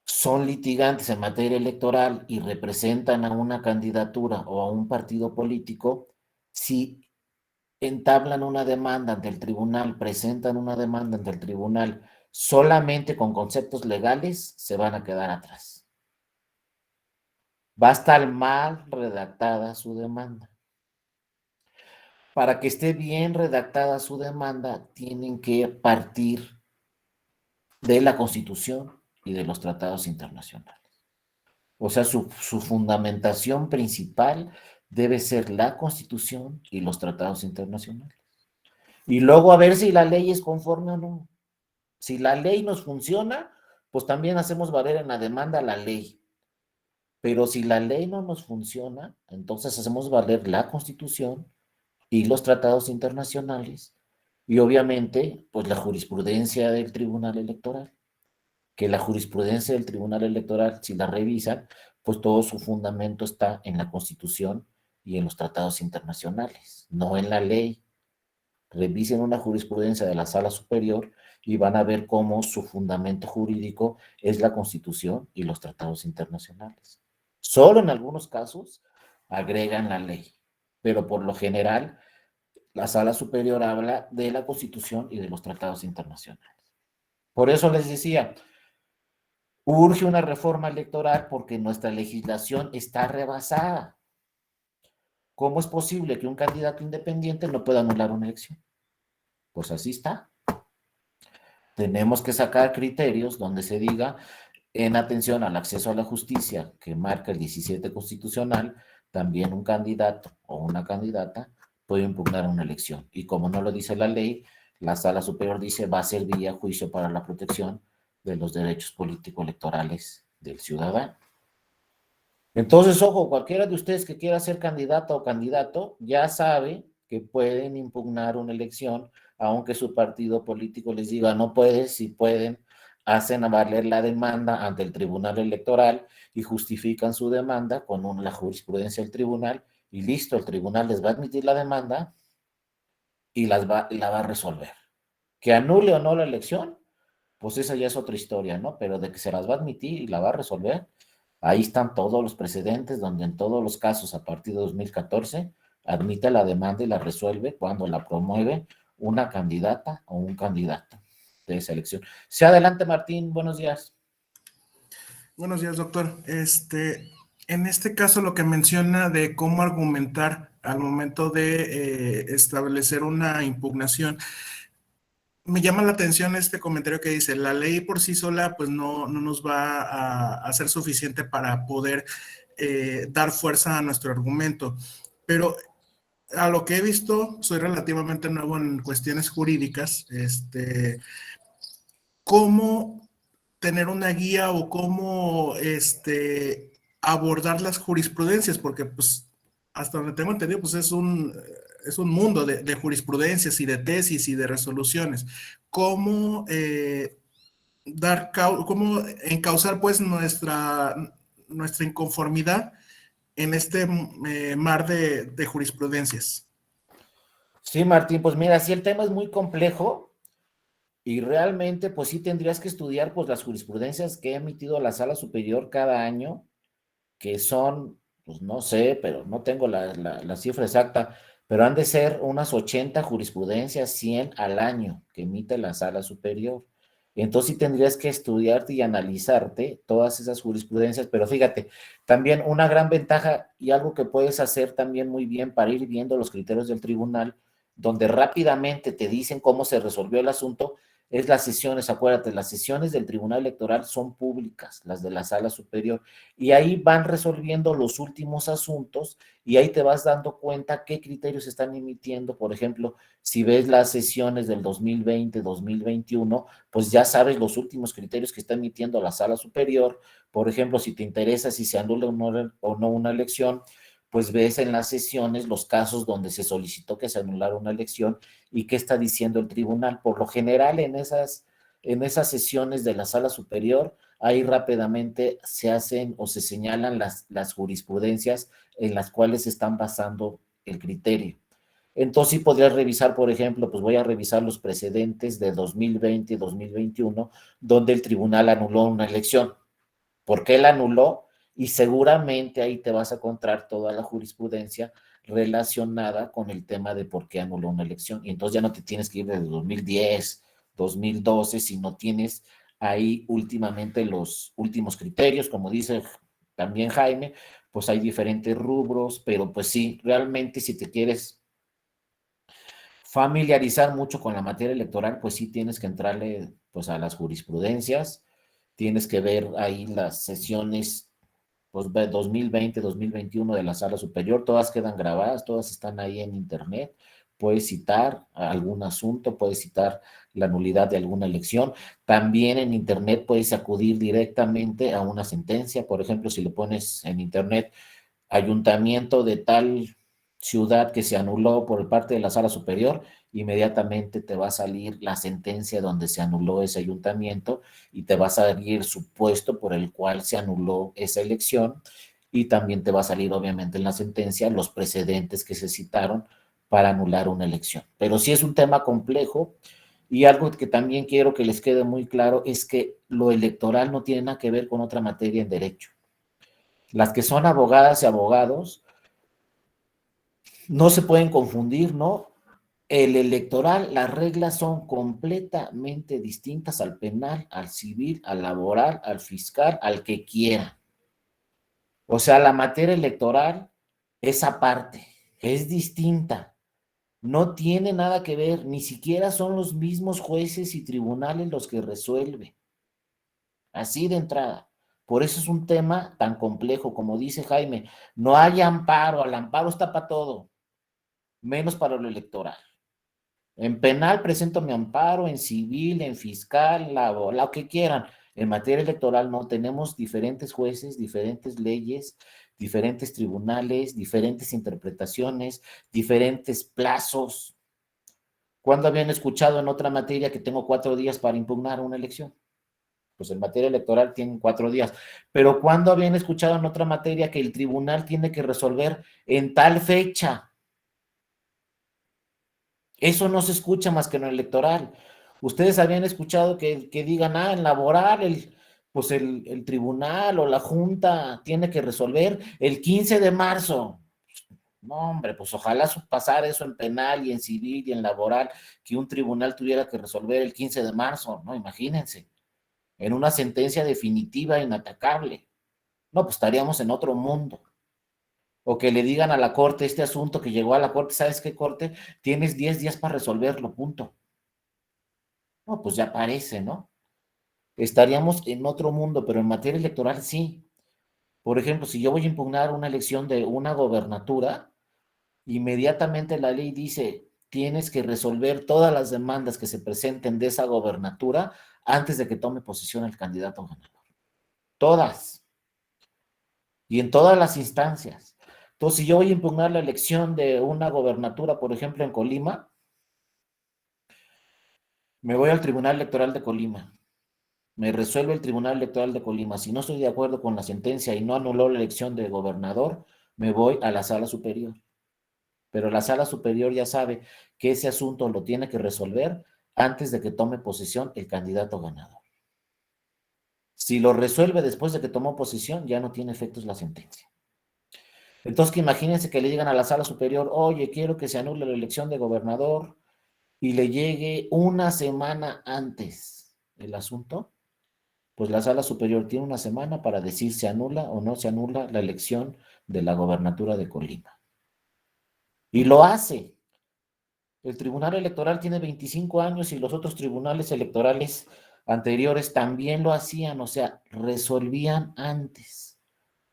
son litigantes en materia electoral y representan a una candidatura o a un partido político, si entablan una demanda ante el tribunal, presentan una demanda ante el tribunal solamente con conceptos legales, se van a quedar atrás. Va a estar mal redactada su demanda. Para que esté bien redactada su demanda, tienen que partir de la Constitución y de los tratados internacionales. O sea, su fundamentación principal debe ser la Constitución y los tratados internacionales. Y luego a ver si la ley es conforme o no. Si la ley nos funciona, pues también hacemos valer en la demanda la ley. Pero si la ley no nos funciona, entonces hacemos valer la Constitución y los tratados internacionales y obviamente, pues la jurisprudencia del Tribunal Electoral. Que la jurisprudencia del Tribunal Electoral, si la revisan, pues todo su fundamento está en la Constitución y en los tratados internacionales, no en la ley. Revisen una jurisprudencia de la Sala Superior y van a ver cómo su fundamento jurídico es la Constitución y los tratados internacionales. Solo en algunos casos agregan la ley, pero por lo general la Sala Superior habla de la Constitución y de los tratados internacionales. Por eso les decía, Urge una reforma electoral porque nuestra legislación está rebasada. ¿Cómo es posible que un candidato independiente no pueda anular una elección? Pues así está. Tenemos que sacar criterios donde se diga, en atención al acceso a la justicia que marca el 17 constitucional, también un candidato o una candidata puede impugnar una elección. Y como no lo dice la ley, la Sala Superior dice va a ser vía juicio para la protección de los derechos político-electorales del ciudadano. Entonces, ojo, cualquiera de ustedes que quiera ser candidata o candidato ya sabe que pueden impugnar una elección, aunque su partido político les diga no puedes, si pueden, hacen a valer la demanda ante el Tribunal Electoral y justifican su demanda con la jurisprudencia del tribunal y listo, el tribunal les va a admitir la demanda y la va a resolver. Que anule o no la elección, pues esa ya es otra historia, ¿no? Pero de que se las va a admitir y la va a resolver, ahí están todos los precedentes donde en todos los casos a partir de 2014 admite la demanda y la resuelve cuando la promueve una candidata o un candidato de esa elección. Sí, adelante Martín, buenos días. Buenos días, doctor. En este caso, lo que menciona de cómo argumentar al momento de establecer una impugnación, me llama la atención este comentario que dice, la ley por sí sola pues no nos va a ser suficiente para poder dar fuerza a nuestro argumento, pero a lo que he visto, soy relativamente nuevo en cuestiones jurídicas, ¿cómo tener una guía o cómo abordar las jurisprudencias? Porque pues hasta donde tengo entendido pues es un mundo de jurisprudencias y de tesis y de resoluciones. ¿Cómo cómo encauzar pues nuestra inconformidad en este mar de jurisprudencias? Sí, Martín, pues mira, sí, el tema es muy complejo y realmente pues sí tendrías que estudiar pues las jurisprudencias que ha emitido la Sala Superior cada año, que son, pues no sé, pero no tengo la cifra exacta, pero han de ser unas 80 jurisprudencias, 100 al año que emite la Sala Superior. Entonces sí tendrías que estudiarte y analizarte todas esas jurisprudencias, pero fíjate, también una gran ventaja y algo que puedes hacer también muy bien para ir viendo los criterios del tribunal, donde rápidamente te dicen cómo se resolvió el asunto, es las sesiones, acuérdate, las sesiones del Tribunal Electoral son públicas, las de la Sala Superior, y ahí van resolviendo los últimos asuntos y ahí te vas dando cuenta qué criterios están emitiendo. Por ejemplo, si ves las sesiones del 2020, 2021, pues ya sabes los últimos criterios que está emitiendo la Sala Superior. Por ejemplo, si te interesa si se anula o no una elección, pues ves en las sesiones los casos donde se solicitó que se anulara una elección y qué está diciendo el tribunal. Por lo general, en esas sesiones de la Sala Superior, ahí rápidamente se hacen o se señalan las jurisprudencias en las cuales se están basando el criterio. Entonces, sí podrías revisar, por ejemplo, pues voy a revisar los precedentes de 2020 y 2021, donde el tribunal anuló una elección. ¿Por qué la anuló? Y seguramente ahí te vas a encontrar toda la jurisprudencia relacionada con el tema de por qué anuló una elección. Y entonces ya no te tienes que ir desde 2010, 2012, si no tienes ahí últimamente los últimos criterios, como dice también Jaime, pues hay diferentes rubros, pero pues sí, realmente si te quieres familiarizar mucho con la materia electoral, pues sí tienes que entrarle pues a las jurisprudencias, tienes que ver ahí las sesiones pues 2020, 2021 de la Sala Superior, todas quedan grabadas, todas están ahí en internet, puedes citar algún asunto, puedes citar la nulidad de alguna elección, también en internet puedes acudir directamente a una sentencia, por ejemplo, si le pones en internet ayuntamiento de tal ciudad que se anuló por parte de la Sala Superior, inmediatamente te va a salir la sentencia donde se anuló ese ayuntamiento y te va a salir el supuesto por el cual se anuló esa elección y también te va a salir obviamente en la sentencia los precedentes que se citaron para anular una elección. Pero sí es un tema complejo y algo que también quiero que les quede muy claro es que lo electoral no tiene nada que ver con otra materia en derecho. Las que son abogadas y abogados no se pueden confundir, ¿no? El electoral, las reglas son completamente distintas al penal, al civil, al laboral, al fiscal, al que quiera. O sea, la materia electoral es aparte, es distinta. No tiene nada que ver, ni siquiera son los mismos jueces y tribunales los que resuelven. Así de entrada. Por eso es un tema tan complejo, como dice Jaime, no hay amparo, el amparo está para todo, menos para lo electoral. En penal presento mi amparo, en civil, en fiscal, lo que quieran. En materia electoral no, tenemos diferentes jueces, diferentes leyes, diferentes tribunales, diferentes interpretaciones, diferentes plazos. ¿Cuándo habían escuchado en otra materia que tengo 4 días para impugnar una elección? Pues en materia electoral tienen 4 días. Pero ¿cuándo habían escuchado en otra materia que el tribunal tiene que resolver en tal fecha? Eso no se escucha más que en el electoral. Ustedes habían escuchado que digan, en laboral, pues el tribunal o la junta tiene que resolver el 15 de marzo. No, hombre, pues ojalá pasara eso en penal y en civil y en laboral, que un tribunal tuviera que resolver el 15 de marzo, ¿no? Imagínense, en una sentencia definitiva, inatacable. No, pues estaríamos en otro mundo. O que le digan a la corte este asunto que llegó a la corte, ¿sabes qué, corte? Tienes 10 días para resolverlo, punto. No, pues ya parece, ¿no? Estaríamos en otro mundo, pero en materia electoral sí. Por ejemplo, si yo voy a impugnar una elección de una gobernatura, inmediatamente la ley dice, tienes que resolver todas las demandas que se presenten de esa gobernatura antes de que tome posesión el candidato ganador. Todas. Y en todas las instancias. Entonces, si yo voy a impugnar la elección de una gobernatura, por ejemplo, en Colima, me voy al Tribunal Electoral de Colima. Me resuelve el Tribunal Electoral de Colima. Si no estoy de acuerdo con la sentencia y no anuló la elección de gobernador, me voy a la sala superior. Pero la sala superior ya sabe que ese asunto lo tiene que resolver antes de que tome posesión el candidato ganador. Si lo resuelve después de que tomó posesión, ya no tiene efectos la sentencia. Entonces, que imagínense que le digan a la sala superior, oye, quiero que se anule la elección de gobernador, y le llegue una semana antes el asunto, pues la sala superior tiene una semana para decir si anula o no se anula la elección de la gobernatura de Colima. Y lo hace. El Tribunal Electoral tiene 25 años y los otros tribunales electorales anteriores también lo hacían, o sea, resolvían antes.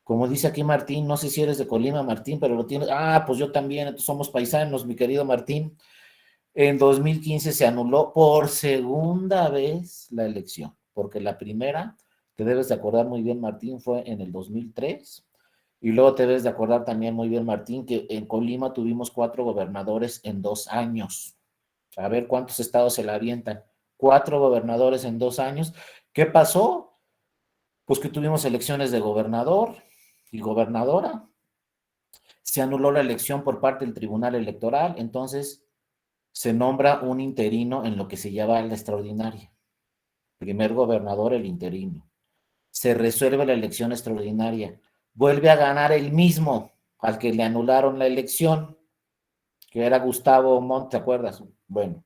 Como dice aquí Martín, no sé si eres de Colima, Martín, pero lo tienes. Pues yo también, entonces somos paisanos, mi querido Martín. En 2015 se anuló por segunda vez la elección, porque la primera, te debes de acordar muy bien, Martín, fue en el 2003, y luego te debes de acordar también muy bien, Martín, que en Colima tuvimos 4 gobernadores en 2 años. A ver cuántos estados se la avientan. 4 gobernadores en 2 años. ¿Qué pasó? Pues que tuvimos elecciones de gobernador y gobernadora. Se anuló la elección por parte del Tribunal Electoral, entonces se nombra un interino en lo que se llama la extraordinaria. Primer gobernador, el interino. Se resuelve la elección extraordinaria. Vuelve a ganar el mismo al que le anularon la elección, que era Gustavo Montt, ¿te acuerdas? Bueno,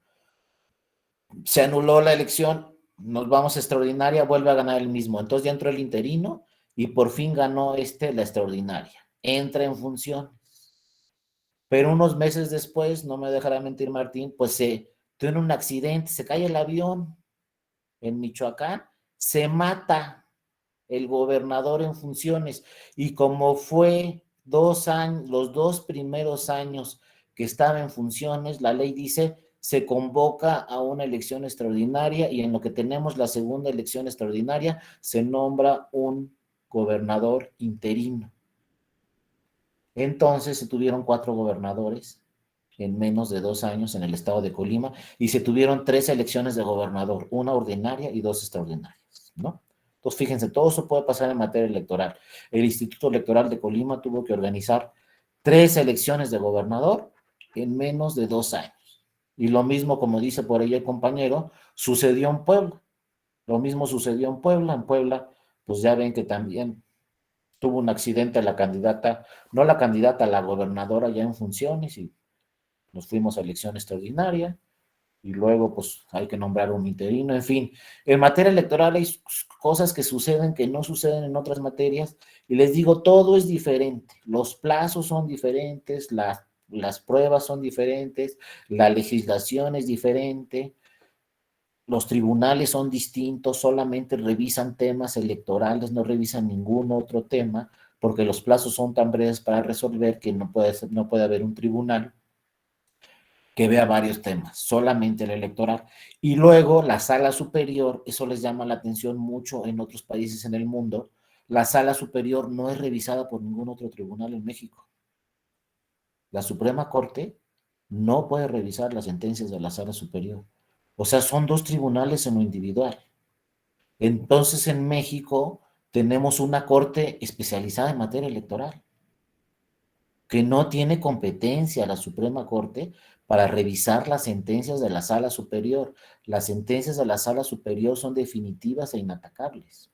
se anuló la elección, nos vamos a extraordinaria, vuelve a ganar el mismo. Entonces ya entró el interino y por fin ganó la extraordinaria. Entra en funciones. Pero unos meses después, no me dejará mentir Martín, pues se tiene un accidente, se cae el avión en Michoacán, se mata el gobernador en funciones y como fue 2 años, los 2 primeros años que estaba en funciones, la ley dice, se convoca a una elección extraordinaria y en lo que tenemos la segunda elección extraordinaria, se nombra un gobernador interino. Entonces se tuvieron 4 gobernadores en menos de 2 años en el estado de Colima y se tuvieron 3 elecciones de gobernador, una ordinaria y 2 extraordinarias, ¿no? Entonces, fíjense, todo eso puede pasar en materia electoral. El Instituto Electoral de Colima tuvo que organizar 3 elecciones de gobernador en menos de 2 años. Y lo mismo, como dice por ahí el compañero, sucedió en Puebla. Lo mismo sucedió en Puebla. En Puebla, pues ya ven que también tuvo un accidente la candidata, no la candidata, la gobernadora ya en funciones y nos fuimos a elección extraordinaria, y luego pues hay que nombrar un interino, en fin. En materia electoral hay cosas que suceden que no suceden en otras materias, y les digo, todo es diferente, los plazos son diferentes, las pruebas son diferentes, la legislación es diferente, los tribunales son distintos, solamente revisan temas electorales, no revisan ningún otro tema, porque los plazos son tan breves para resolver que no puede haber un tribunal que vea varios temas, solamente el electoral. Y luego la sala superior, eso les llama la atención mucho en otros países en el mundo, la sala superior no es revisada por ningún otro tribunal en México. La Suprema Corte no puede revisar las sentencias de la sala superior. O sea, son dos tribunales en lo individual. Entonces, en México tenemos una corte especializada en materia electoral, que no tiene competencia la Suprema Corte para revisar las sentencias de la Sala Superior. Las sentencias de la Sala Superior son definitivas e inatacables.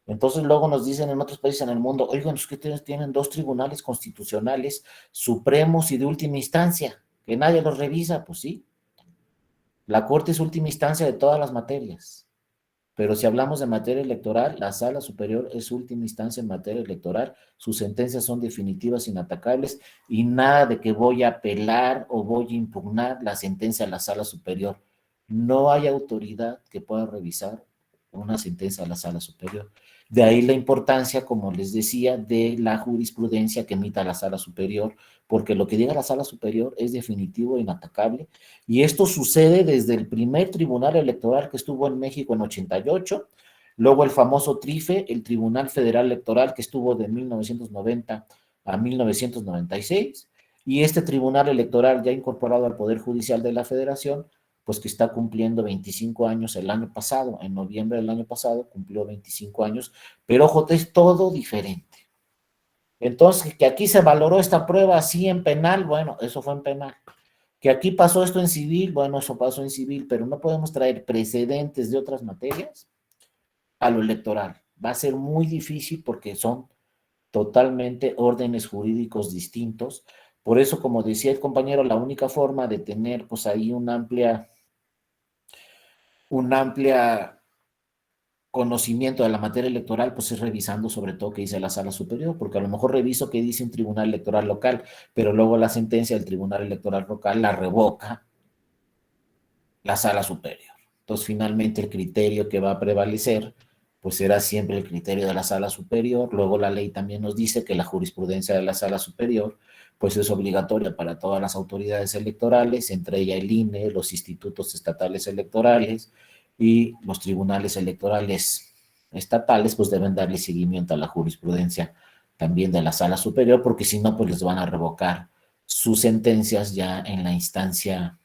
Entonces luego nos dicen en otros países en el mundo, oigan, es que ustedes tienen dos tribunales constitucionales supremos y de última instancia, que nadie los revisa. Pues sí, la Corte es última instancia de todas las materias. Pero si hablamos de materia electoral, la Sala Superior es última instancia en materia electoral, sus sentencias son definitivas, inatacables, y nada de que voy a apelar o voy a impugnar la sentencia de la Sala Superior. No hay autoridad que pueda revisar una sentencia de la Sala Superior. De ahí la importancia, como les decía, de la jurisprudencia que emita la Sala Superior, porque lo que diga la Sala Superior es definitivo e inatacable, y esto sucede desde el primer tribunal electoral que estuvo en México en 88, luego el famoso TRIFE, el Tribunal Federal Electoral, que estuvo de 1990 a 1996, y este tribunal electoral ya incorporado al Poder Judicial de la Federación, pues que está cumpliendo 25 años el año pasado, en noviembre del año pasado cumplió 25 años, pero ojo, es todo diferente. Entonces, que aquí se valoró esta prueba así en penal, bueno, eso fue en penal. Que aquí pasó esto en civil, bueno, eso pasó en civil, pero no podemos traer precedentes de otras materias a lo electoral. Va a ser muy difícil porque son totalmente órdenes jurídicos distintos. Por eso, como decía el compañero, la única forma de tener pues ahí una amplia conocimiento de la materia electoral, pues es revisando sobre todo qué dice la Sala Superior, porque a lo mejor reviso qué dice un tribunal electoral local, pero luego la sentencia del tribunal electoral local la revoca la Sala Superior. Entonces, finalmente, el criterio que va a prevalecer, pues será siempre el criterio de la Sala Superior. Luego la ley también nos dice que la jurisprudencia de la Sala Superior, pues es obligatoria para todas las autoridades electorales, entre ellas el INE, los institutos estatales electorales y los tribunales electorales estatales, pues deben darle seguimiento a la jurisprudencia también de la Sala Superior, porque si no, pues les van a revocar sus sentencias ya en la instancia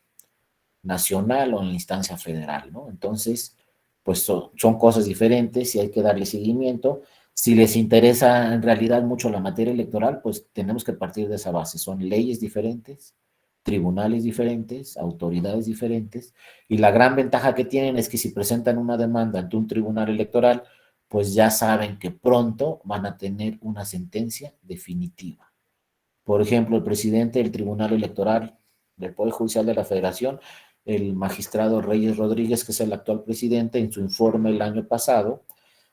nacional o en la instancia federal, ¿no? Entonces, pues son cosas diferentes y hay que darle seguimiento. Si les interesa en realidad mucho la materia electoral, pues tenemos que partir de esa base. Son leyes diferentes, tribunales diferentes, autoridades diferentes, y la gran ventaja que tienen es que si presentan una demanda ante un tribunal electoral, pues ya saben que pronto van a tener una sentencia definitiva. Por ejemplo, el presidente del Tribunal Electoral del Poder Judicial de la Federación, el magistrado Reyes Rodríguez, que es el actual presidente, en su informe el año pasado,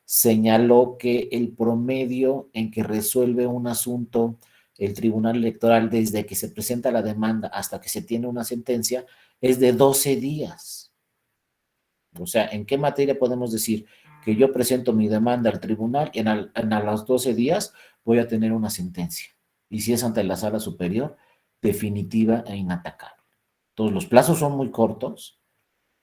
señaló que el promedio en que resuelve un asunto el Tribunal Electoral desde que se presenta la demanda hasta que se tiene una sentencia es de 12 días. O sea, ¿en qué materia podemos decir que yo presento mi demanda al tribunal y a los 12 días voy a tener una sentencia? Y si es ante la Sala Superior, definitiva e inatacable. Entonces, los plazos son muy cortos.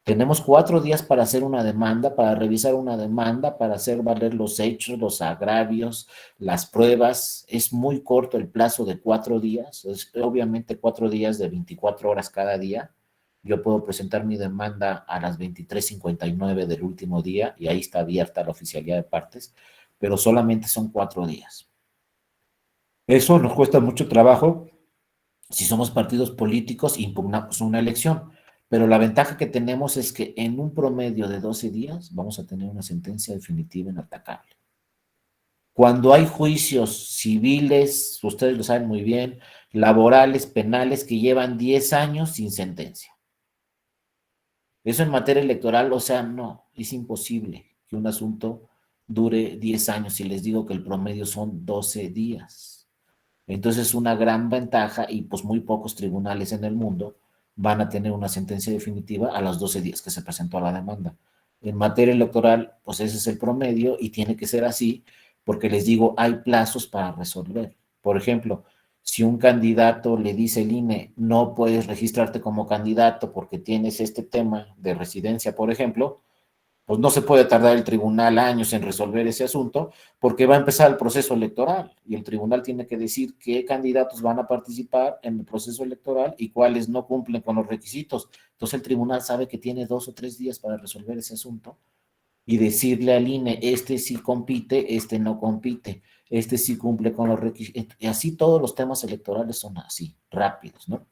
Tenemos 4 días para hacer una demanda, para revisar una demanda, para hacer valer los hechos, los agravios, las pruebas. Es muy corto el plazo de 4 días. Es obviamente 4 días de 24 horas cada día. Yo puedo presentar mi demanda a las 23:59 del último día y ahí está abierta la oficialidad de partes, pero solamente son 4 días. Eso nos cuesta mucho trabajo si somos partidos políticos, impugnamos una elección, pero la ventaja que tenemos es que en un promedio de 12 días vamos a tener una sentencia definitiva inatacable. Cuando hay juicios civiles, ustedes lo saben muy bien, laborales, penales, que llevan 10 años sin sentencia. Eso en materia electoral, o sea, no, es imposible que un asunto dure 10 años y les digo que el promedio son 12 días. Entonces, una gran ventaja y pues muy pocos tribunales en el mundo van a tener una sentencia definitiva a los 12 días que se presentó la demanda. En materia electoral, pues ese es el promedio y tiene que ser así porque les digo, hay plazos para resolver. Por ejemplo, si un candidato le dice al INE, no puedes registrarte como candidato porque tienes este tema de residencia, por ejemplo, pues no se puede tardar el tribunal años en resolver ese asunto porque va a empezar el proceso electoral y el tribunal tiene que decir qué candidatos van a participar en el proceso electoral y cuáles no cumplen con los requisitos. Entonces el tribunal sabe que tiene 2 o 3 días para resolver ese asunto y decirle al INE, este sí compite, este no compite, este sí cumple con los requisitos. Y así todos los temas electorales son así, rápidos, ¿no?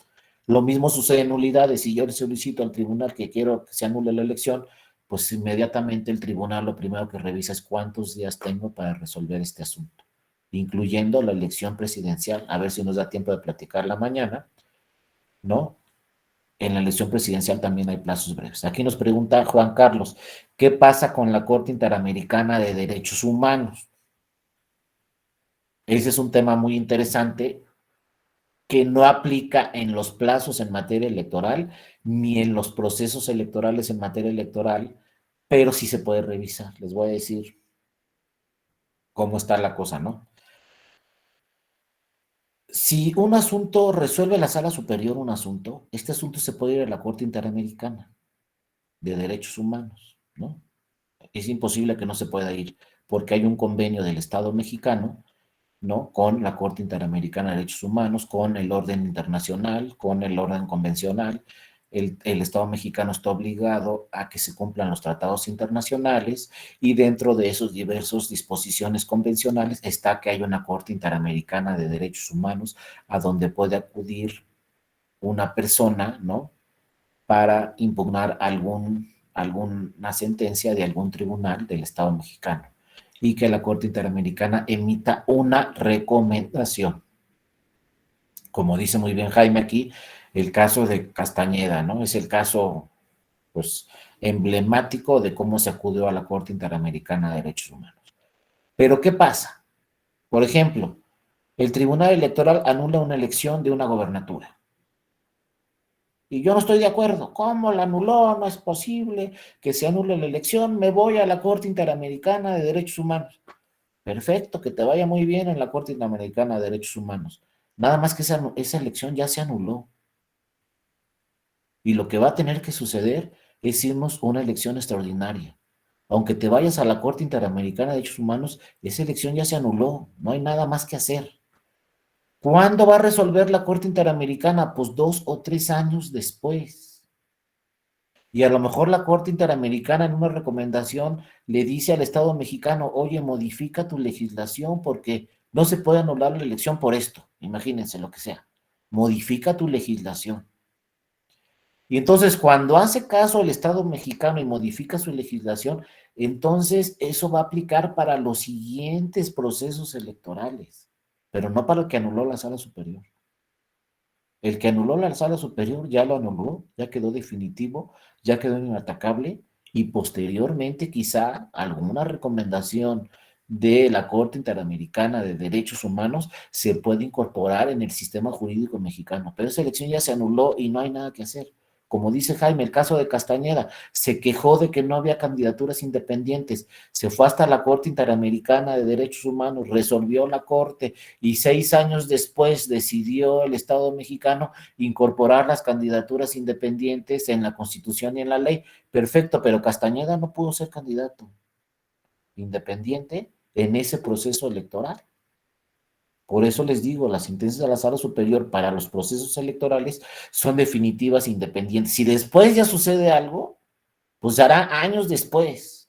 Lo mismo sucede en nulidades. Si yo le solicito al tribunal que quiero que se anule la elección, pues inmediatamente el tribunal lo primero que revisa es cuántos días tengo para resolver este asunto, incluyendo la elección presidencial, a ver si nos da tiempo de platicarla mañana, ¿no? En la elección presidencial también hay plazos breves. Aquí nos pregunta Juan Carlos, ¿qué pasa con la Corte Interamericana de Derechos Humanos? Ese es un tema muy interesante que no aplica en los plazos en materia electoral ni en los procesos electorales en materia electoral, pero sí se puede revisar. Les voy a decir cómo está la cosa, ¿no? Si un asunto resuelve la Sala Superior un asunto, este asunto se puede ir a la Corte Interamericana de Derechos Humanos, ¿no? Es imposible que no se pueda ir, porque hay un convenio del Estado mexicano, ¿no? Con la Corte Interamericana de Derechos Humanos, con el orden internacional, con el orden convencional. El Estado mexicano está obligado a que se cumplan los tratados internacionales y dentro de esos diversos disposiciones convencionales está que hay una Corte Interamericana de Derechos Humanos a donde puede acudir una persona, ¿no? Para impugnar alguna sentencia de algún tribunal del Estado mexicano y que la Corte Interamericana emita una recomendación. Como dice muy bien Jaime aquí, el caso de Castañeda, ¿no? Es el caso, pues, emblemático de cómo se acudió a la Corte Interamericana de Derechos Humanos. Pero, ¿qué pasa? Por ejemplo, el Tribunal Electoral anula una elección de una gobernatura. Y yo no estoy de acuerdo. ¿Cómo la anuló? No es posible que se anule la elección. Me voy a la Corte Interamericana de Derechos Humanos. Perfecto, que te vaya muy bien en la Corte Interamericana de Derechos Humanos. Nada más que esa elección ya se anuló. Y lo que va a tener que suceder es irnos a una elección extraordinaria. Aunque te vayas a la Corte Interamericana de Derechos Humanos, esa elección ya se anuló. No hay nada más que hacer. ¿Cuándo va a resolver la Corte Interamericana? Pues 2 o 3 años después. Y a lo mejor la Corte Interamericana en una recomendación le dice al Estado mexicano, oye, modifica tu legislación porque no se puede anular la elección por esto. Imagínense lo que sea. Modifica tu legislación. Y entonces cuando hace caso el Estado mexicano y modifica su legislación, entonces eso va a aplicar para los siguientes procesos electorales, pero no para el que anuló la Sala Superior. El que anuló la Sala Superior ya lo anuló, ya quedó definitivo, ya quedó inatacable y posteriormente quizá alguna recomendación de la Corte Interamericana de Derechos Humanos se puede incorporar en el sistema jurídico mexicano, pero esa elección ya se anuló y no hay nada que hacer. Como dice Jaime, el caso de Castañeda, se quejó de que no había candidaturas independientes, se fue hasta la Corte Interamericana de Derechos Humanos, resolvió la Corte y 6 años después decidió el Estado mexicano incorporar las candidaturas independientes en la Constitución y en la ley. Perfecto, pero Castañeda no pudo ser candidato independiente en ese proceso electoral. Por eso les digo, las sentencias de la Sala Superior para los procesos electorales son definitivas e independientes. Si después ya sucede algo, pues hará años después.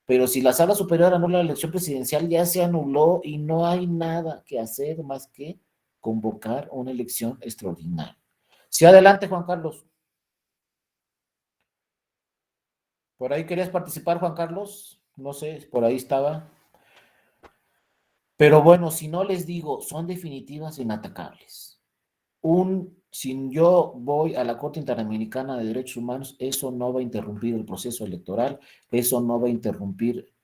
Pero si la Sala Superior anula la elección presidencial, ya se anuló y no hay nada que hacer más que convocar una elección extraordinaria. Sí, adelante, Juan Carlos. ¿Por ahí querías participar, Juan Carlos? No sé, por ahí estaba. Pero bueno, si no les digo, son definitivas e inatacables. Si yo voy a la Corte Interamericana de Derechos Humanos, eso no va a interrumpir el proceso electoral, eso no va a interrumpir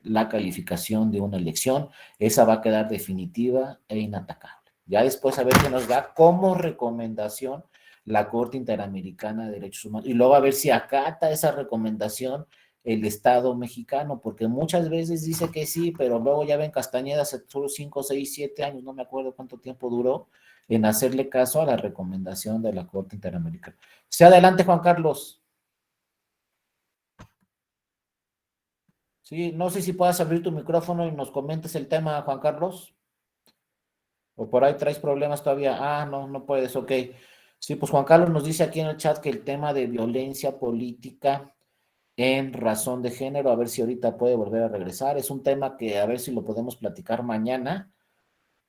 la calificación de una elección, esa va a quedar definitiva e inatacable. Ya después a ver qué nos da como recomendación la Corte Interamericana de Derechos Humanos y luego a ver si acata esa recomendación el Estado mexicano, porque muchas veces dice que sí, pero luego ya ven Castañeda hace 5, 6, 7 años, no me acuerdo cuánto tiempo duró, en hacerle caso a la recomendación de la Corte Interamericana. Sí, adelante, Juan Carlos. Sí, no sé si puedas abrir tu micrófono y nos comentes el tema, Juan Carlos. O por ahí traes problemas todavía. Ah, no, no puedes, ok. Sí, pues Juan Carlos nos dice aquí en el chat que el tema de violencia política en razón de género, a ver si ahorita puede volver a regresar. Es un tema que a ver si lo podemos platicar mañana.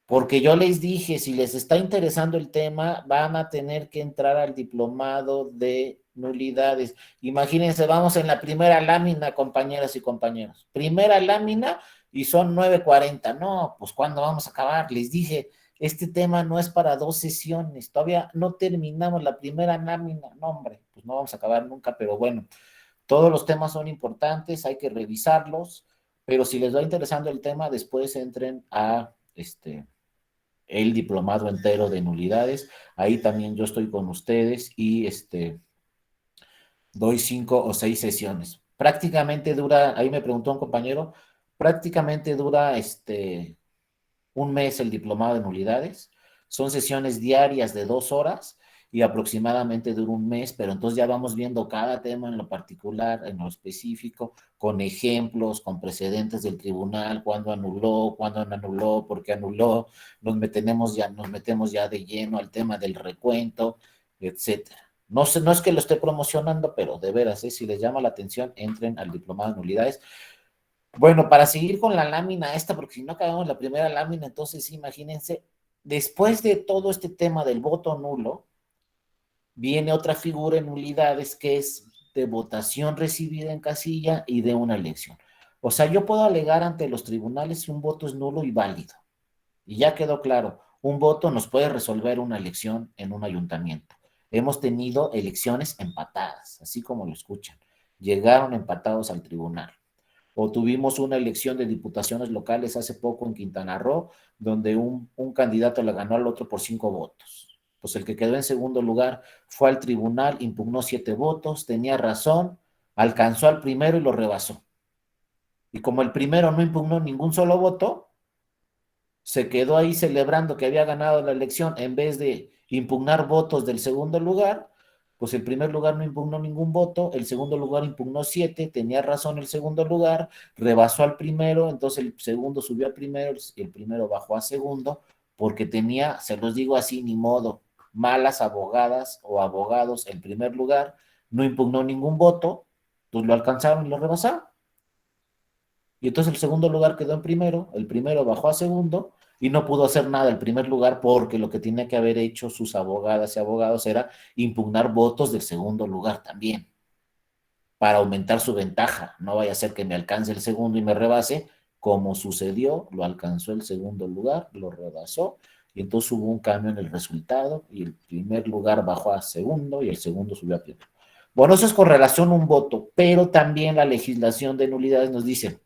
Porque yo les dije, si les está interesando el tema, van a tener que entrar al diplomado de nulidades. Imagínense, vamos en la primera lámina, compañeras y compañeros. Primera lámina y son 9:40. No, pues ¿cuándo vamos a acabar? Les dije, este tema no es para 2 sesiones. Todavía no terminamos la primera lámina. No, hombre, pues no vamos a acabar nunca, pero bueno, todos los temas son importantes, hay que revisarlos, pero si les va interesando el tema, después entren a el diplomado entero de nulidades. Ahí también yo estoy con ustedes y doy 5 o 6 sesiones. Prácticamente dura, ahí me preguntó un compañero, prácticamente dura un mes el diplomado de nulidades. Son sesiones diarias de 2 horas y aproximadamente dura un mes, pero entonces ya vamos viendo cada tema en lo particular, en lo específico, con ejemplos, con precedentes del tribunal, cuándo no anuló, por qué anuló, nos metemos ya de lleno al tema del recuento, etcétera. No sé, no es que lo esté promocionando, pero de veras, si les llama la atención, entren al diplomado de nulidades. Bueno, para seguir con la lámina esta, porque si no acabamos la primera lámina, entonces imagínense, después de todo este tema del voto nulo, viene otra figura en nulidades que es de votación recibida en casilla y de una elección. O sea, yo puedo alegar ante los tribunales si un voto es nulo y válido. Y ya quedó claro, un voto nos puede resolver una elección en un ayuntamiento. Hemos tenido elecciones empatadas, así como lo escuchan. Llegaron empatados al tribunal. O tuvimos una elección de diputaciones locales hace poco en Quintana Roo, donde un candidato le ganó al otro por 5 votos. Pues el que quedó en segundo lugar fue al tribunal, impugnó 7 votos, tenía razón, alcanzó al primero y lo rebasó. Y como el primero no impugnó ningún solo voto, se quedó ahí celebrando que había ganado la elección en vez de impugnar votos del segundo lugar, pues el primer lugar no impugnó ningún voto, el segundo lugar impugnó 7, tenía razón el segundo lugar, rebasó al primero, entonces el segundo subió al primero, el primero bajó a segundo, porque tenía, se los digo así, ni modo, malas abogadas o abogados el primer lugar, no impugnó ningún voto, pues lo alcanzaron y lo rebasaron. Y entonces el segundo lugar quedó en primero, el primero bajó a segundo y no pudo hacer nada el primer lugar porque lo que tenía que haber hecho sus abogadas y abogados era impugnar votos del segundo lugar también para aumentar su ventaja. No vaya a ser que me alcance el segundo y me rebase, como sucedió, lo alcanzó el segundo lugar, lo rebasó y entonces hubo un cambio en el resultado y el primer lugar bajó a segundo y el segundo subió a primero. Bueno, eso es con relación a un voto, pero también la legislación de nulidades nos dice: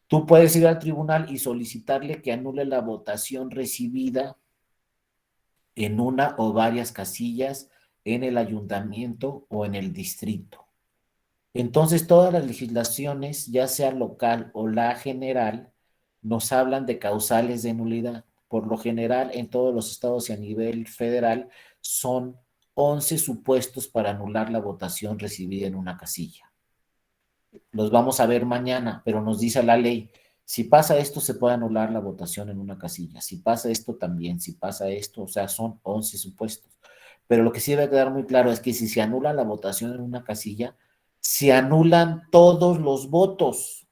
tú puedes ir al tribunal y solicitarle que anule la votación recibida en una o varias casillas en el ayuntamiento o en el distrito. Entonces, todas las legislaciones, ya sea local o la general, nos hablan de causales de nulidad. Por lo general, en todos los estados y a nivel federal, son 11 supuestos para anular la votación recibida en una casilla. Los vamos a ver mañana, pero nos dice la ley, si pasa esto se puede anular la votación en una casilla, si pasa esto también, si pasa esto, o sea, son 11 supuestos. Pero lo que sí debe quedar muy claro es que si se anula la votación en una casilla, se anulan todos los votos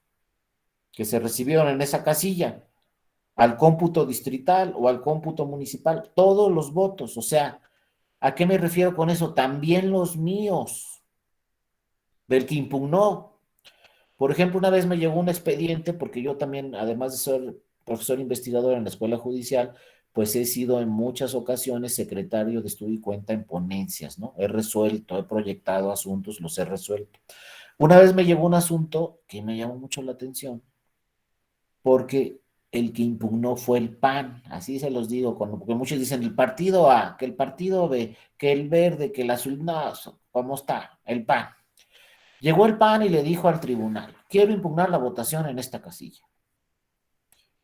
que se recibieron en esa casilla, al cómputo distrital o al cómputo municipal, todos los votos. O sea, ¿a qué me refiero con eso? También los míos, del que impugnó. Por ejemplo, una vez me llegó un expediente, porque yo también, además de ser profesor investigador en la Escuela Judicial, pues he sido en muchas ocasiones secretario de estudio y cuenta en ponencias, ¿no? He resuelto, he proyectado asuntos, los he resuelto. Una vez me llegó un asunto que me llamó mucho la atención, porque el que impugnó fue el PAN, así se los digo, porque muchos dicen el partido A, que el partido B, que el verde, que el azul, no, ¿cómo está? El PAN. Llegó el PAN y le dijo al tribunal, quiero impugnar la votación en esta casilla.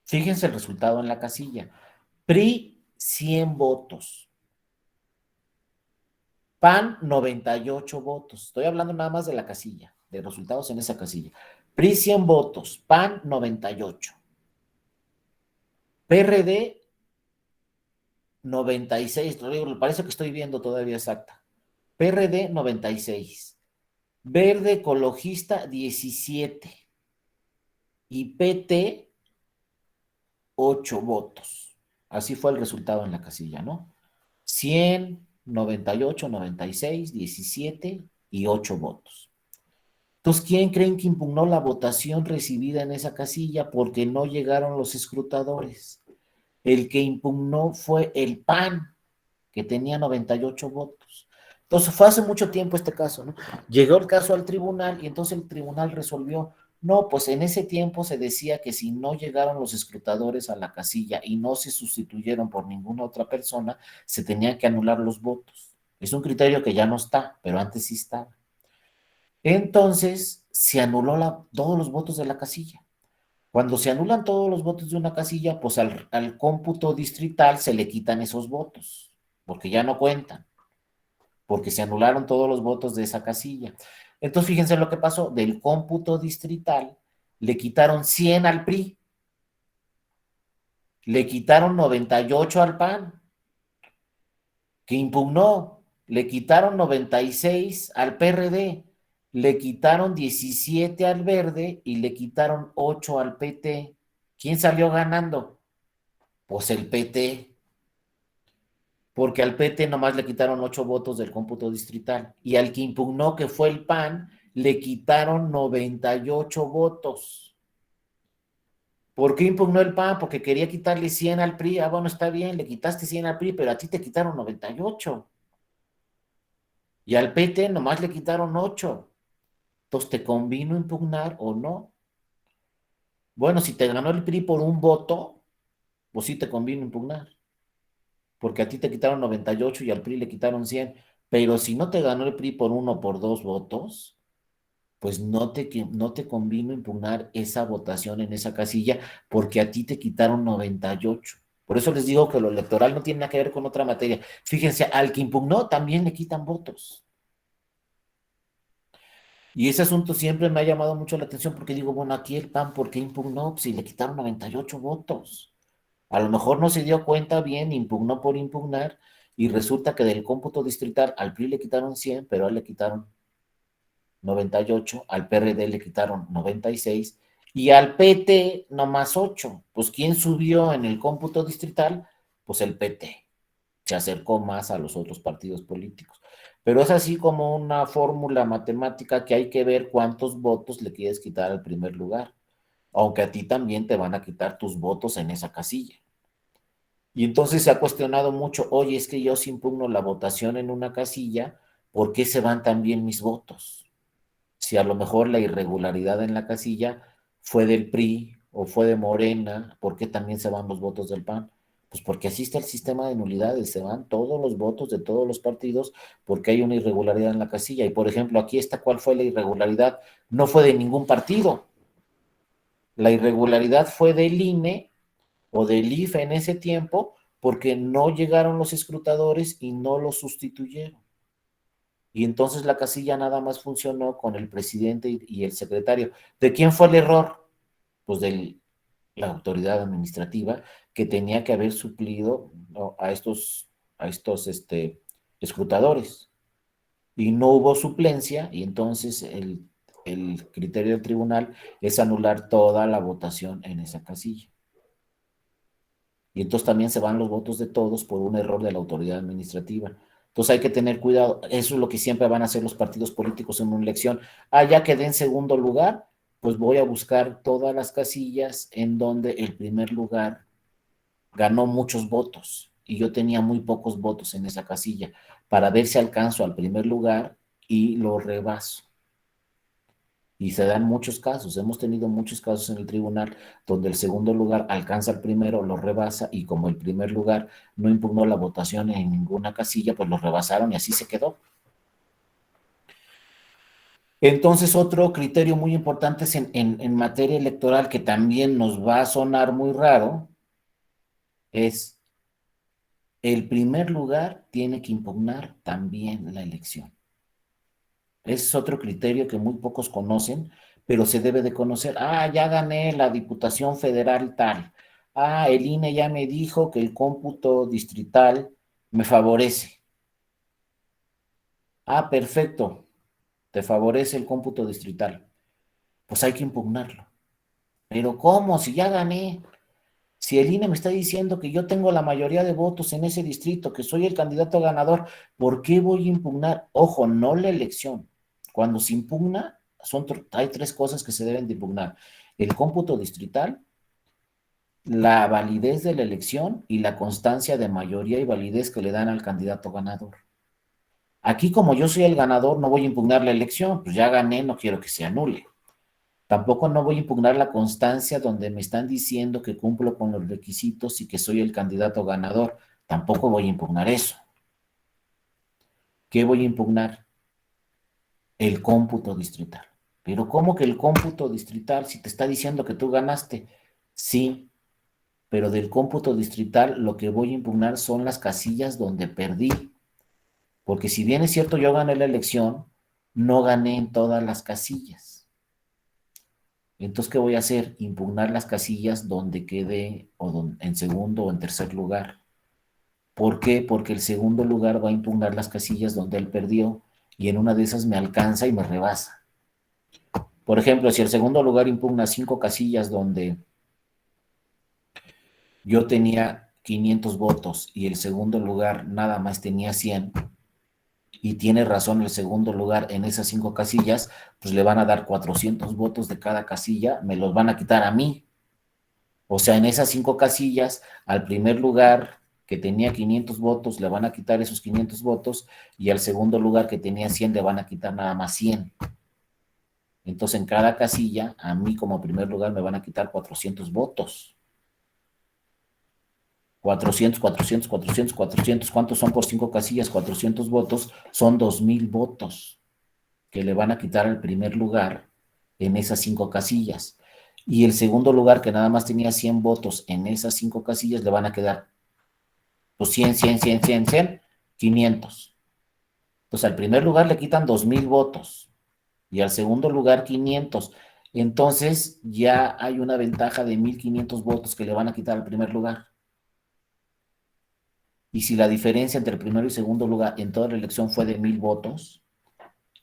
Fíjense el resultado en la casilla. PRI, 100 votos. PAN, 98 votos. Estoy hablando nada más de la casilla, de resultados en esa casilla. PRI, 100 votos. PAN, 98. PRD, 96. Parece que estoy viendo todavía exacta. PRD, 96. Verde Ecologista, 17. Y PT, 8 votos. Así fue el resultado en la casilla, ¿no? 100, 98, 96, 17 y 8 votos. Entonces, ¿quién creen que impugnó la votación recibida en esa casilla? Porque no llegaron los escrutadores. El que impugnó fue el PAN, que tenía 98 votos. Entonces, fue hace mucho tiempo este caso, ¿no? Llegó el caso al tribunal y entonces el tribunal resolvió, no, pues en ese tiempo se decía que si no llegaron los escrutadores a la casilla y no se sustituyeron por ninguna otra persona, se tenían que anular los votos. Es un criterio que ya no está, pero antes sí estaba. Entonces, se anuló todos los votos de la casilla. Cuando se anulan todos los votos de una casilla, pues al cómputo distrital se le quitan esos votos, porque ya no cuentan, porque se anularon todos los votos de esa casilla. Entonces, fíjense lo que pasó, del cómputo distrital le quitaron 100 al PRI, le quitaron 98 al PAN, que impugnó, le quitaron 96 al PRD, le quitaron 17 al Verde y le quitaron 8 al PT. ¿Quién salió ganando? Pues el PT, porque al PT nomás le quitaron 8 votos del cómputo distrital y al que impugnó, que fue el PAN, le quitaron 98 votos. ¿Por qué impugnó el PAN? Porque quería quitarle 100 al PRI. Ah, bueno, está bien, le quitaste 100 al PRI, pero a ti te quitaron 98. Y al PT nomás le quitaron 8. Entonces, ¿te convino impugnar o no? Bueno, si te ganó el PRI por un voto, pues sí te convino impugnar, porque a ti te quitaron 98 y al PRI le quitaron 100. Pero si no te ganó el PRI por 1 o por 2 votos, pues no te convino impugnar esa votación en esa casilla, porque a ti te quitaron 98. Por eso les digo que lo electoral no tiene nada que ver con otra materia. Fíjense, al que impugnó también le quitan votos. Y ese asunto siempre me ha llamado mucho la atención, porque digo, bueno, aquí el PAN, ¿por qué impugnó? Pues si le quitaron 98 votos. A lo mejor no se dio cuenta bien, impugnó por impugnar, y resulta que del cómputo distrital al PRI le quitaron 100, pero a él le quitaron 98, al PRD le quitaron 96, y al PT nomás 8. Pues ¿quién subió en el cómputo distrital? Pues el PT. Se acercó más a los otros partidos políticos. Pero es así como una fórmula matemática que hay que ver cuántos votos le quieres quitar al primer lugar, aunque a ti también te van a quitar tus votos en esa casilla. Y entonces se ha cuestionado mucho, oye, es que yo si impugno la votación en una casilla, ¿por qué se van también mis votos? Si a lo mejor la irregularidad en la casilla fue del PRI o fue de Morena, ¿por qué también se van los votos del PAN? Pues porque así está el sistema de nulidades, se van todos los votos de todos los partidos porque hay una irregularidad en la casilla. Y por ejemplo, aquí está cuál fue la irregularidad, no fue de ningún partido. La irregularidad fue del INE o del IFE en ese tiempo, porque no llegaron los escrutadores y no los sustituyeron. Y entonces la casilla nada más funcionó con el presidente y el secretario. ¿De quién fue el error? Pues de la autoridad administrativa, que tenía que haber suplido, ¿no?, a estos escrutadores. Y no hubo suplencia, y entonces el criterio del tribunal es anular toda la votación en esa casilla. Y entonces también se van los votos de todos por un error de la autoridad administrativa. Entonces hay que tener cuidado. Eso es lo que siempre van a hacer los partidos políticos en una elección. Ah, ya quedé en segundo lugar, pues voy a buscar todas las casillas en donde el primer lugar ganó muchos votos y yo tenía muy pocos votos en esa casilla para ver si alcanzo al primer lugar y lo rebaso. Y se dan muchos casos, hemos tenido muchos casos en el tribunal donde el segundo lugar alcanza al primero, lo rebasa y como el primer lugar no impugnó la votación en ninguna casilla, pues lo rebasaron y así se quedó. Entonces, otro criterio muy importante es en materia electoral que también nos va a sonar muy raro, es el primer lugar tiene que impugnar también la elección. Ese es otro criterio que muy pocos conocen, pero se debe de conocer. Ah, ya gané la Diputación Federal tal. Ah, el INE ya me dijo que el cómputo distrital me favorece. Ah, perfecto, te favorece el cómputo distrital. Pues hay que impugnarlo. Pero ¿cómo? Si ya gané. Si el INE me está diciendo que yo tengo la mayoría de votos en ese distrito, que soy el candidato ganador, ¿por qué voy a impugnar? Ojo, no la elección. Cuando se impugna, hay tres cosas que se deben de impugnar. El cómputo distrital, la validez de la elección y la constancia de mayoría y validez que le dan al candidato ganador. Aquí, como yo soy el ganador, no voy a impugnar la elección, pues ya gané, no quiero que se anule. Tampoco no voy a impugnar la constancia donde me están diciendo que cumplo con los requisitos y que soy el candidato ganador. Tampoco voy a impugnar eso. ¿Qué voy a impugnar? El cómputo distrital. Pero ¿cómo que el cómputo distrital si te está diciendo que tú ganaste? Sí, pero del cómputo distrital lo que voy a impugnar son las casillas donde perdí. Porque si bien es cierto yo gané la elección, no gané en todas las casillas. Entonces, ¿qué voy a hacer? Impugnar las casillas donde quede en segundo o en tercer lugar. ¿Por qué? Porque el segundo lugar va a impugnar las casillas donde él perdió y en una de esas me alcanza y me rebasa. Por ejemplo, si el segundo lugar impugna 5 casillas donde yo tenía 500 votos y el segundo lugar nada más tenía 100, y tiene razón el segundo lugar en esas 5 casillas, pues le van a dar 400 votos de cada casilla, me los van a quitar a mí. O sea, en esas 5 casillas, al primer lugar que tenía 500 votos, le van a quitar esos 500 votos, y al segundo lugar que tenía 100, le van a quitar nada más 100. Entonces, en cada casilla, a mí como primer lugar me van a quitar 400 votos. 400, 400, 400, 400. ¿Cuántos son por 5 casillas? 400 votos. Son 2,000 votos que le van a quitar al primer lugar en esas 5 casillas. Y el segundo lugar, que nada más tenía 100 votos en esas 5 casillas, le van a quedar pues 100, 100, 100, 100, 100, 500. Entonces, al primer lugar le quitan 2,000 votos y al segundo lugar 500. Entonces, ya hay una ventaja de 1,500 votos que le van a quitar al primer lugar. Y si la diferencia entre el primero y segundo lugar en toda la elección fue de 1,000 votos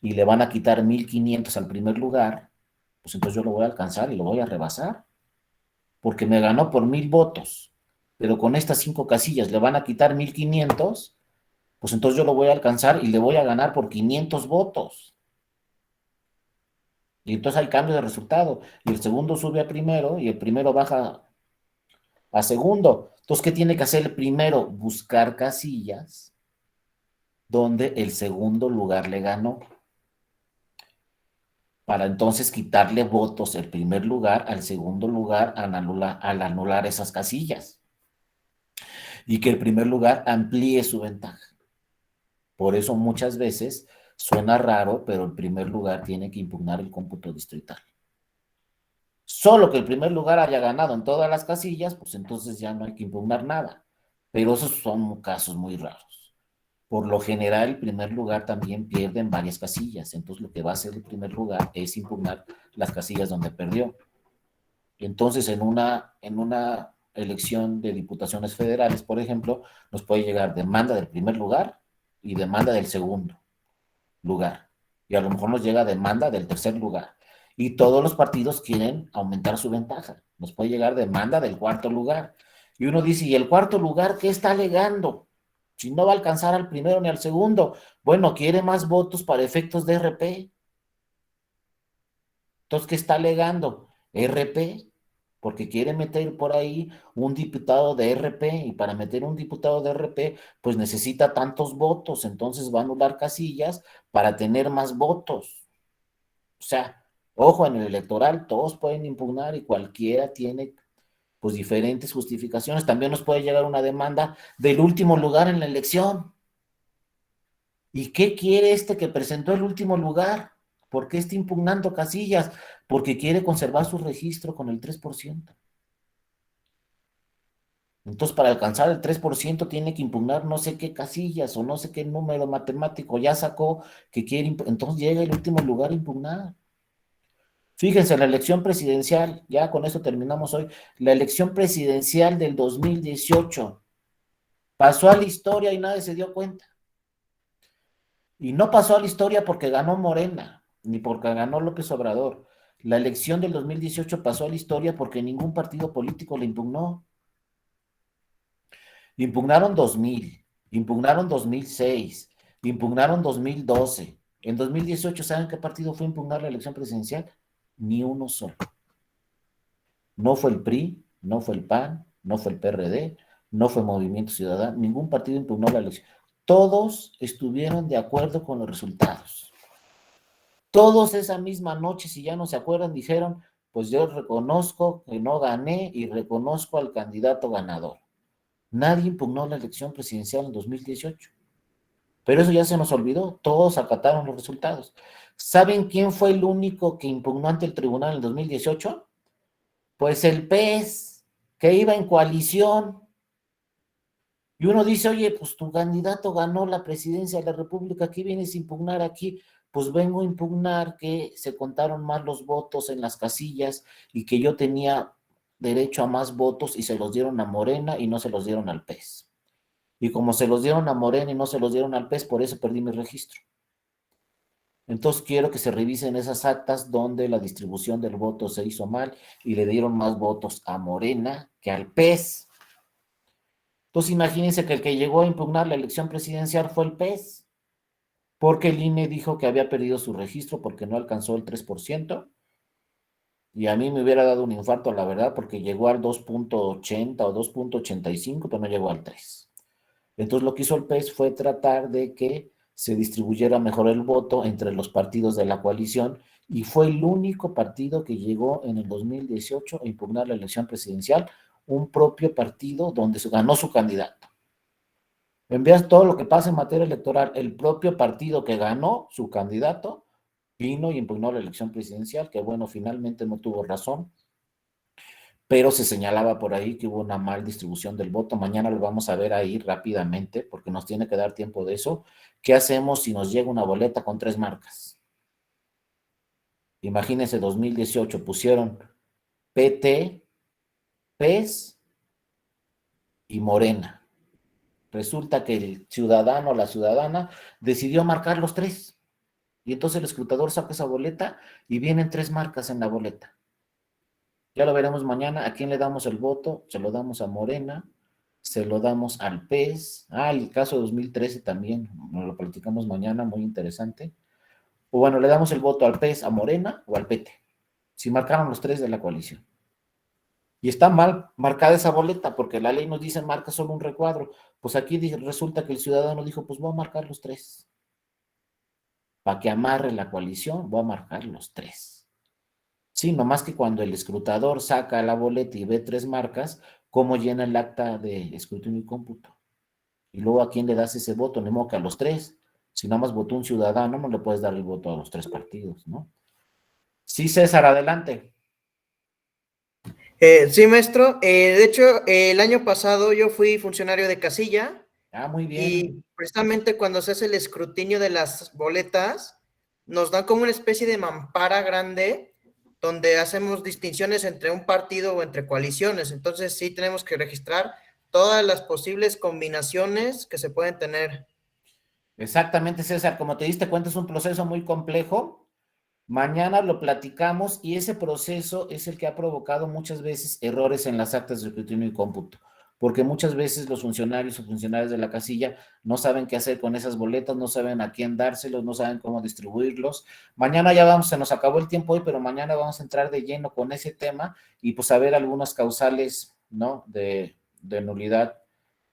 y le van a quitar 1,500 al primer lugar, pues entonces yo lo voy a alcanzar y lo voy a rebasar, porque me ganó por 1,000 votos, pero con estas 5 casillas le van a quitar 1,500, pues entonces yo lo voy a alcanzar y le voy a ganar por 500 votos. Y entonces hay cambio de resultado, y el segundo sube a primero y el primero baja a segundo. Entonces, ¿qué tiene que hacer el primero? Buscar casillas donde el segundo lugar le ganó, para entonces quitarle votos el primer lugar al segundo lugar al anular esas casillas, y que el primer lugar amplíe su ventaja. Por eso muchas veces suena raro, pero el primer lugar tiene que impugnar el cómputo distrital. Solo que el primer lugar haya ganado en todas las casillas, pues entonces ya no hay que impugnar nada. Pero esos son casos muy raros. Por lo general, el primer lugar también pierde en varias casillas. Entonces, lo que va a hacer el primer lugar es impugnar las casillas donde perdió. Entonces, en una elección de diputaciones federales, por ejemplo, nos puede llegar demanda del primer lugar y demanda del segundo lugar. Y a lo mejor nos llega demanda del tercer lugar. Y todos los partidos quieren aumentar su ventaja. Nos puede llegar demanda del cuarto lugar. Y uno dice, ¿y el cuarto lugar qué está alegando? Si no va a alcanzar al primero ni al segundo. Bueno, quiere más votos para efectos de RP. Entonces, ¿qué está alegando? RP, porque quiere meter por ahí un diputado de RP, y para meter un diputado de RP, pues necesita tantos votos, entonces va a anular casillas para tener más votos. O sea, ojo, en el electoral todos pueden impugnar y cualquiera tiene pues diferentes justificaciones. También nos puede llegar una demanda del último lugar en la elección. ¿Y qué quiere este que presentó el último lugar? ¿Por qué está impugnando casillas? Porque quiere conservar su registro con el 3%. Entonces, para alcanzar el 3% tiene que impugnar no sé qué casillas o no sé qué número matemático ya sacó que quiere, entonces llega el último lugar a impugnar. Fíjense, la elección presidencial, ya con esto terminamos hoy, la elección presidencial del 2018 pasó a la historia y nadie se dio cuenta. Y no pasó a la historia porque ganó Morena, ni porque ganó López Obrador. La elección del 2018 pasó a la historia porque ningún partido político la impugnó. Impugnaron 2000, impugnaron 2006, impugnaron 2012. En 2018, ¿saben qué partido fue a impugnar la elección presidencial? Ni uno solo. No fue el PRI, no fue el PAN, no fue el PRD, no fue Movimiento Ciudadano, ningún partido impugnó la elección. Todos estuvieron de acuerdo con los resultados. Todos esa misma noche, si ya no se acuerdan, dijeron, pues yo reconozco que no gané y reconozco al candidato ganador. Nadie impugnó la elección presidencial en 2018. Pero eso ya se nos olvidó, todos acataron los resultados. ¿Saben quién fue el único que impugnó ante el tribunal en 2018? Pues el PES, que iba en coalición. Y uno dice, oye, pues tu candidato ganó la presidencia de la República, ¿qué vienes a impugnar aquí? Pues vengo a impugnar que se contaron mal los votos en las casillas y que yo tenía derecho a más votos y se los dieron a Morena y no se los dieron al PES. Y como se los dieron a Morena y no se los dieron al PES, por eso perdí mi registro. Entonces quiero que se revisen esas actas donde la distribución del voto se hizo mal y le dieron más votos a Morena que al PES. Entonces imagínense que el que llegó a impugnar la elección presidencial fue el PES, porque el INE dijo que había perdido su registro porque no alcanzó el 3%, y a mí me hubiera dado un infarto, la verdad, porque llegó al 2.80 o 2.85, pero no llegó al 3. Entonces lo que hizo el PES fue tratar de que se distribuyera mejor el voto entre los partidos de la coalición, y fue el único partido que llegó en el 2018 a impugnar la elección presidencial, un propio partido donde ganó su candidato. Envías todo lo que pasa en materia electoral, el propio partido que ganó su candidato vino y impugnó la elección presidencial, que bueno, finalmente no tuvo razón, pero se señalaba por ahí que hubo una mal distribución del voto. Mañana lo vamos a ver ahí rápidamente, porque nos tiene que dar tiempo de eso. ¿Qué hacemos si nos llega una boleta con 3 marcas? Imagínense, 2018 pusieron PT, PES y Morena. Resulta que el ciudadano o la ciudadana decidió marcar los 3. Y entonces el escrutador saca esa boleta y vienen 3 marcas en la boleta. Ya lo veremos mañana. ¿A quién le damos el voto? Se lo damos a Morena, se lo damos al PES. El caso de 2013 también, nos lo platicamos mañana, muy interesante. O bueno, le damos el voto al PES, a Morena o al PT, si marcaron los 3 de la coalición. Y está mal marcada esa boleta, porque la ley nos dice marca solo un recuadro. Pues aquí resulta que el ciudadano dijo, pues voy a marcar los 3. Para que amarre la coalición, voy a marcar los 3. Sí, nomás que cuando el escrutador saca la boleta y ve 3 marcas, ¿cómo llena el acta de escrutinio y cómputo? Y luego, ¿a quién le das ese voto? Ni modo que a los 3. Si nada más votó un ciudadano, no le puedes dar el voto a los 3 partidos, ¿no? Sí, César, adelante. Sí, maestro. De hecho, el año pasado yo fui funcionario de casilla. Muy bien. Y precisamente cuando se hace el escrutinio de las boletas, nos dan como una especie de mampara grande donde hacemos distinciones entre un partido o entre coaliciones. Entonces sí tenemos que registrar todas las posibles combinaciones que se pueden tener. Exactamente, César. Como te diste cuenta, es un proceso muy complejo. Mañana lo platicamos y ese proceso es el que ha provocado muchas veces errores en las actas de escrutinio y cómputo. porque muchas veces los funcionarios o funcionarios de la casilla no saben qué hacer con esas boletas, no saben a quién dárselos, no saben cómo distribuirlos. Mañana ya vamos, se nos acabó el tiempo hoy, pero mañana vamos a entrar de lleno con ese tema y pues a ver algunas causales, ¿no? De nulidad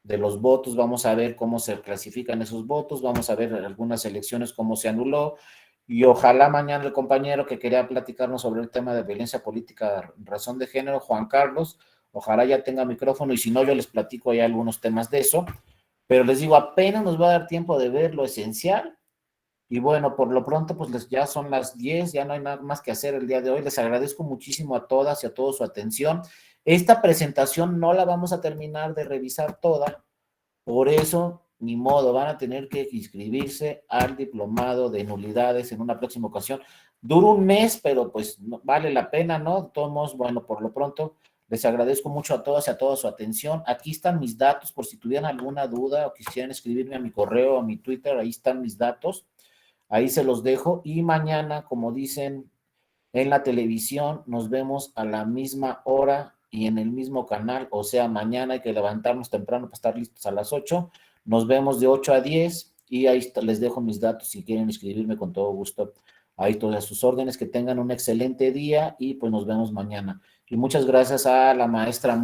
de los votos, vamos a ver cómo se clasifican esos votos, vamos a ver algunas elecciones cómo se anuló, y ojalá mañana el compañero que quería platicarnos sobre el tema de violencia política, razón de género, Juan Carlos, ojalá ya tenga micrófono, y si no, yo les platico ya algunos temas de eso, pero les digo, apenas nos va a dar tiempo de ver lo esencial, y bueno, por lo pronto, pues ya son las 10, ya no hay nada más que hacer el día de hoy. Les agradezco muchísimo a todas y a todos su atención. Esta presentación no la vamos a terminar de revisar toda, por eso, ni modo, van a tener que inscribirse al diplomado de nulidades en una próxima ocasión. Dura un mes, pero pues vale la pena, ¿no? De todos modos, bueno, por lo pronto, les agradezco mucho a todas y a todos su atención. Aquí están mis datos, por si tuvieran alguna duda o quisieran escribirme a mi correo o a mi Twitter, ahí están mis datos. Ahí se los dejo, y mañana, como dicen en la televisión, nos vemos a la misma hora y en el mismo canal, o sea, mañana hay que levantarnos temprano para estar listos a las 8. Nos vemos de 8 a 10 y ahí les dejo mis datos si quieren escribirme con todo gusto. Ahí todas sus órdenes, que tengan un excelente día y pues nos vemos mañana. Y muchas gracias a la maestra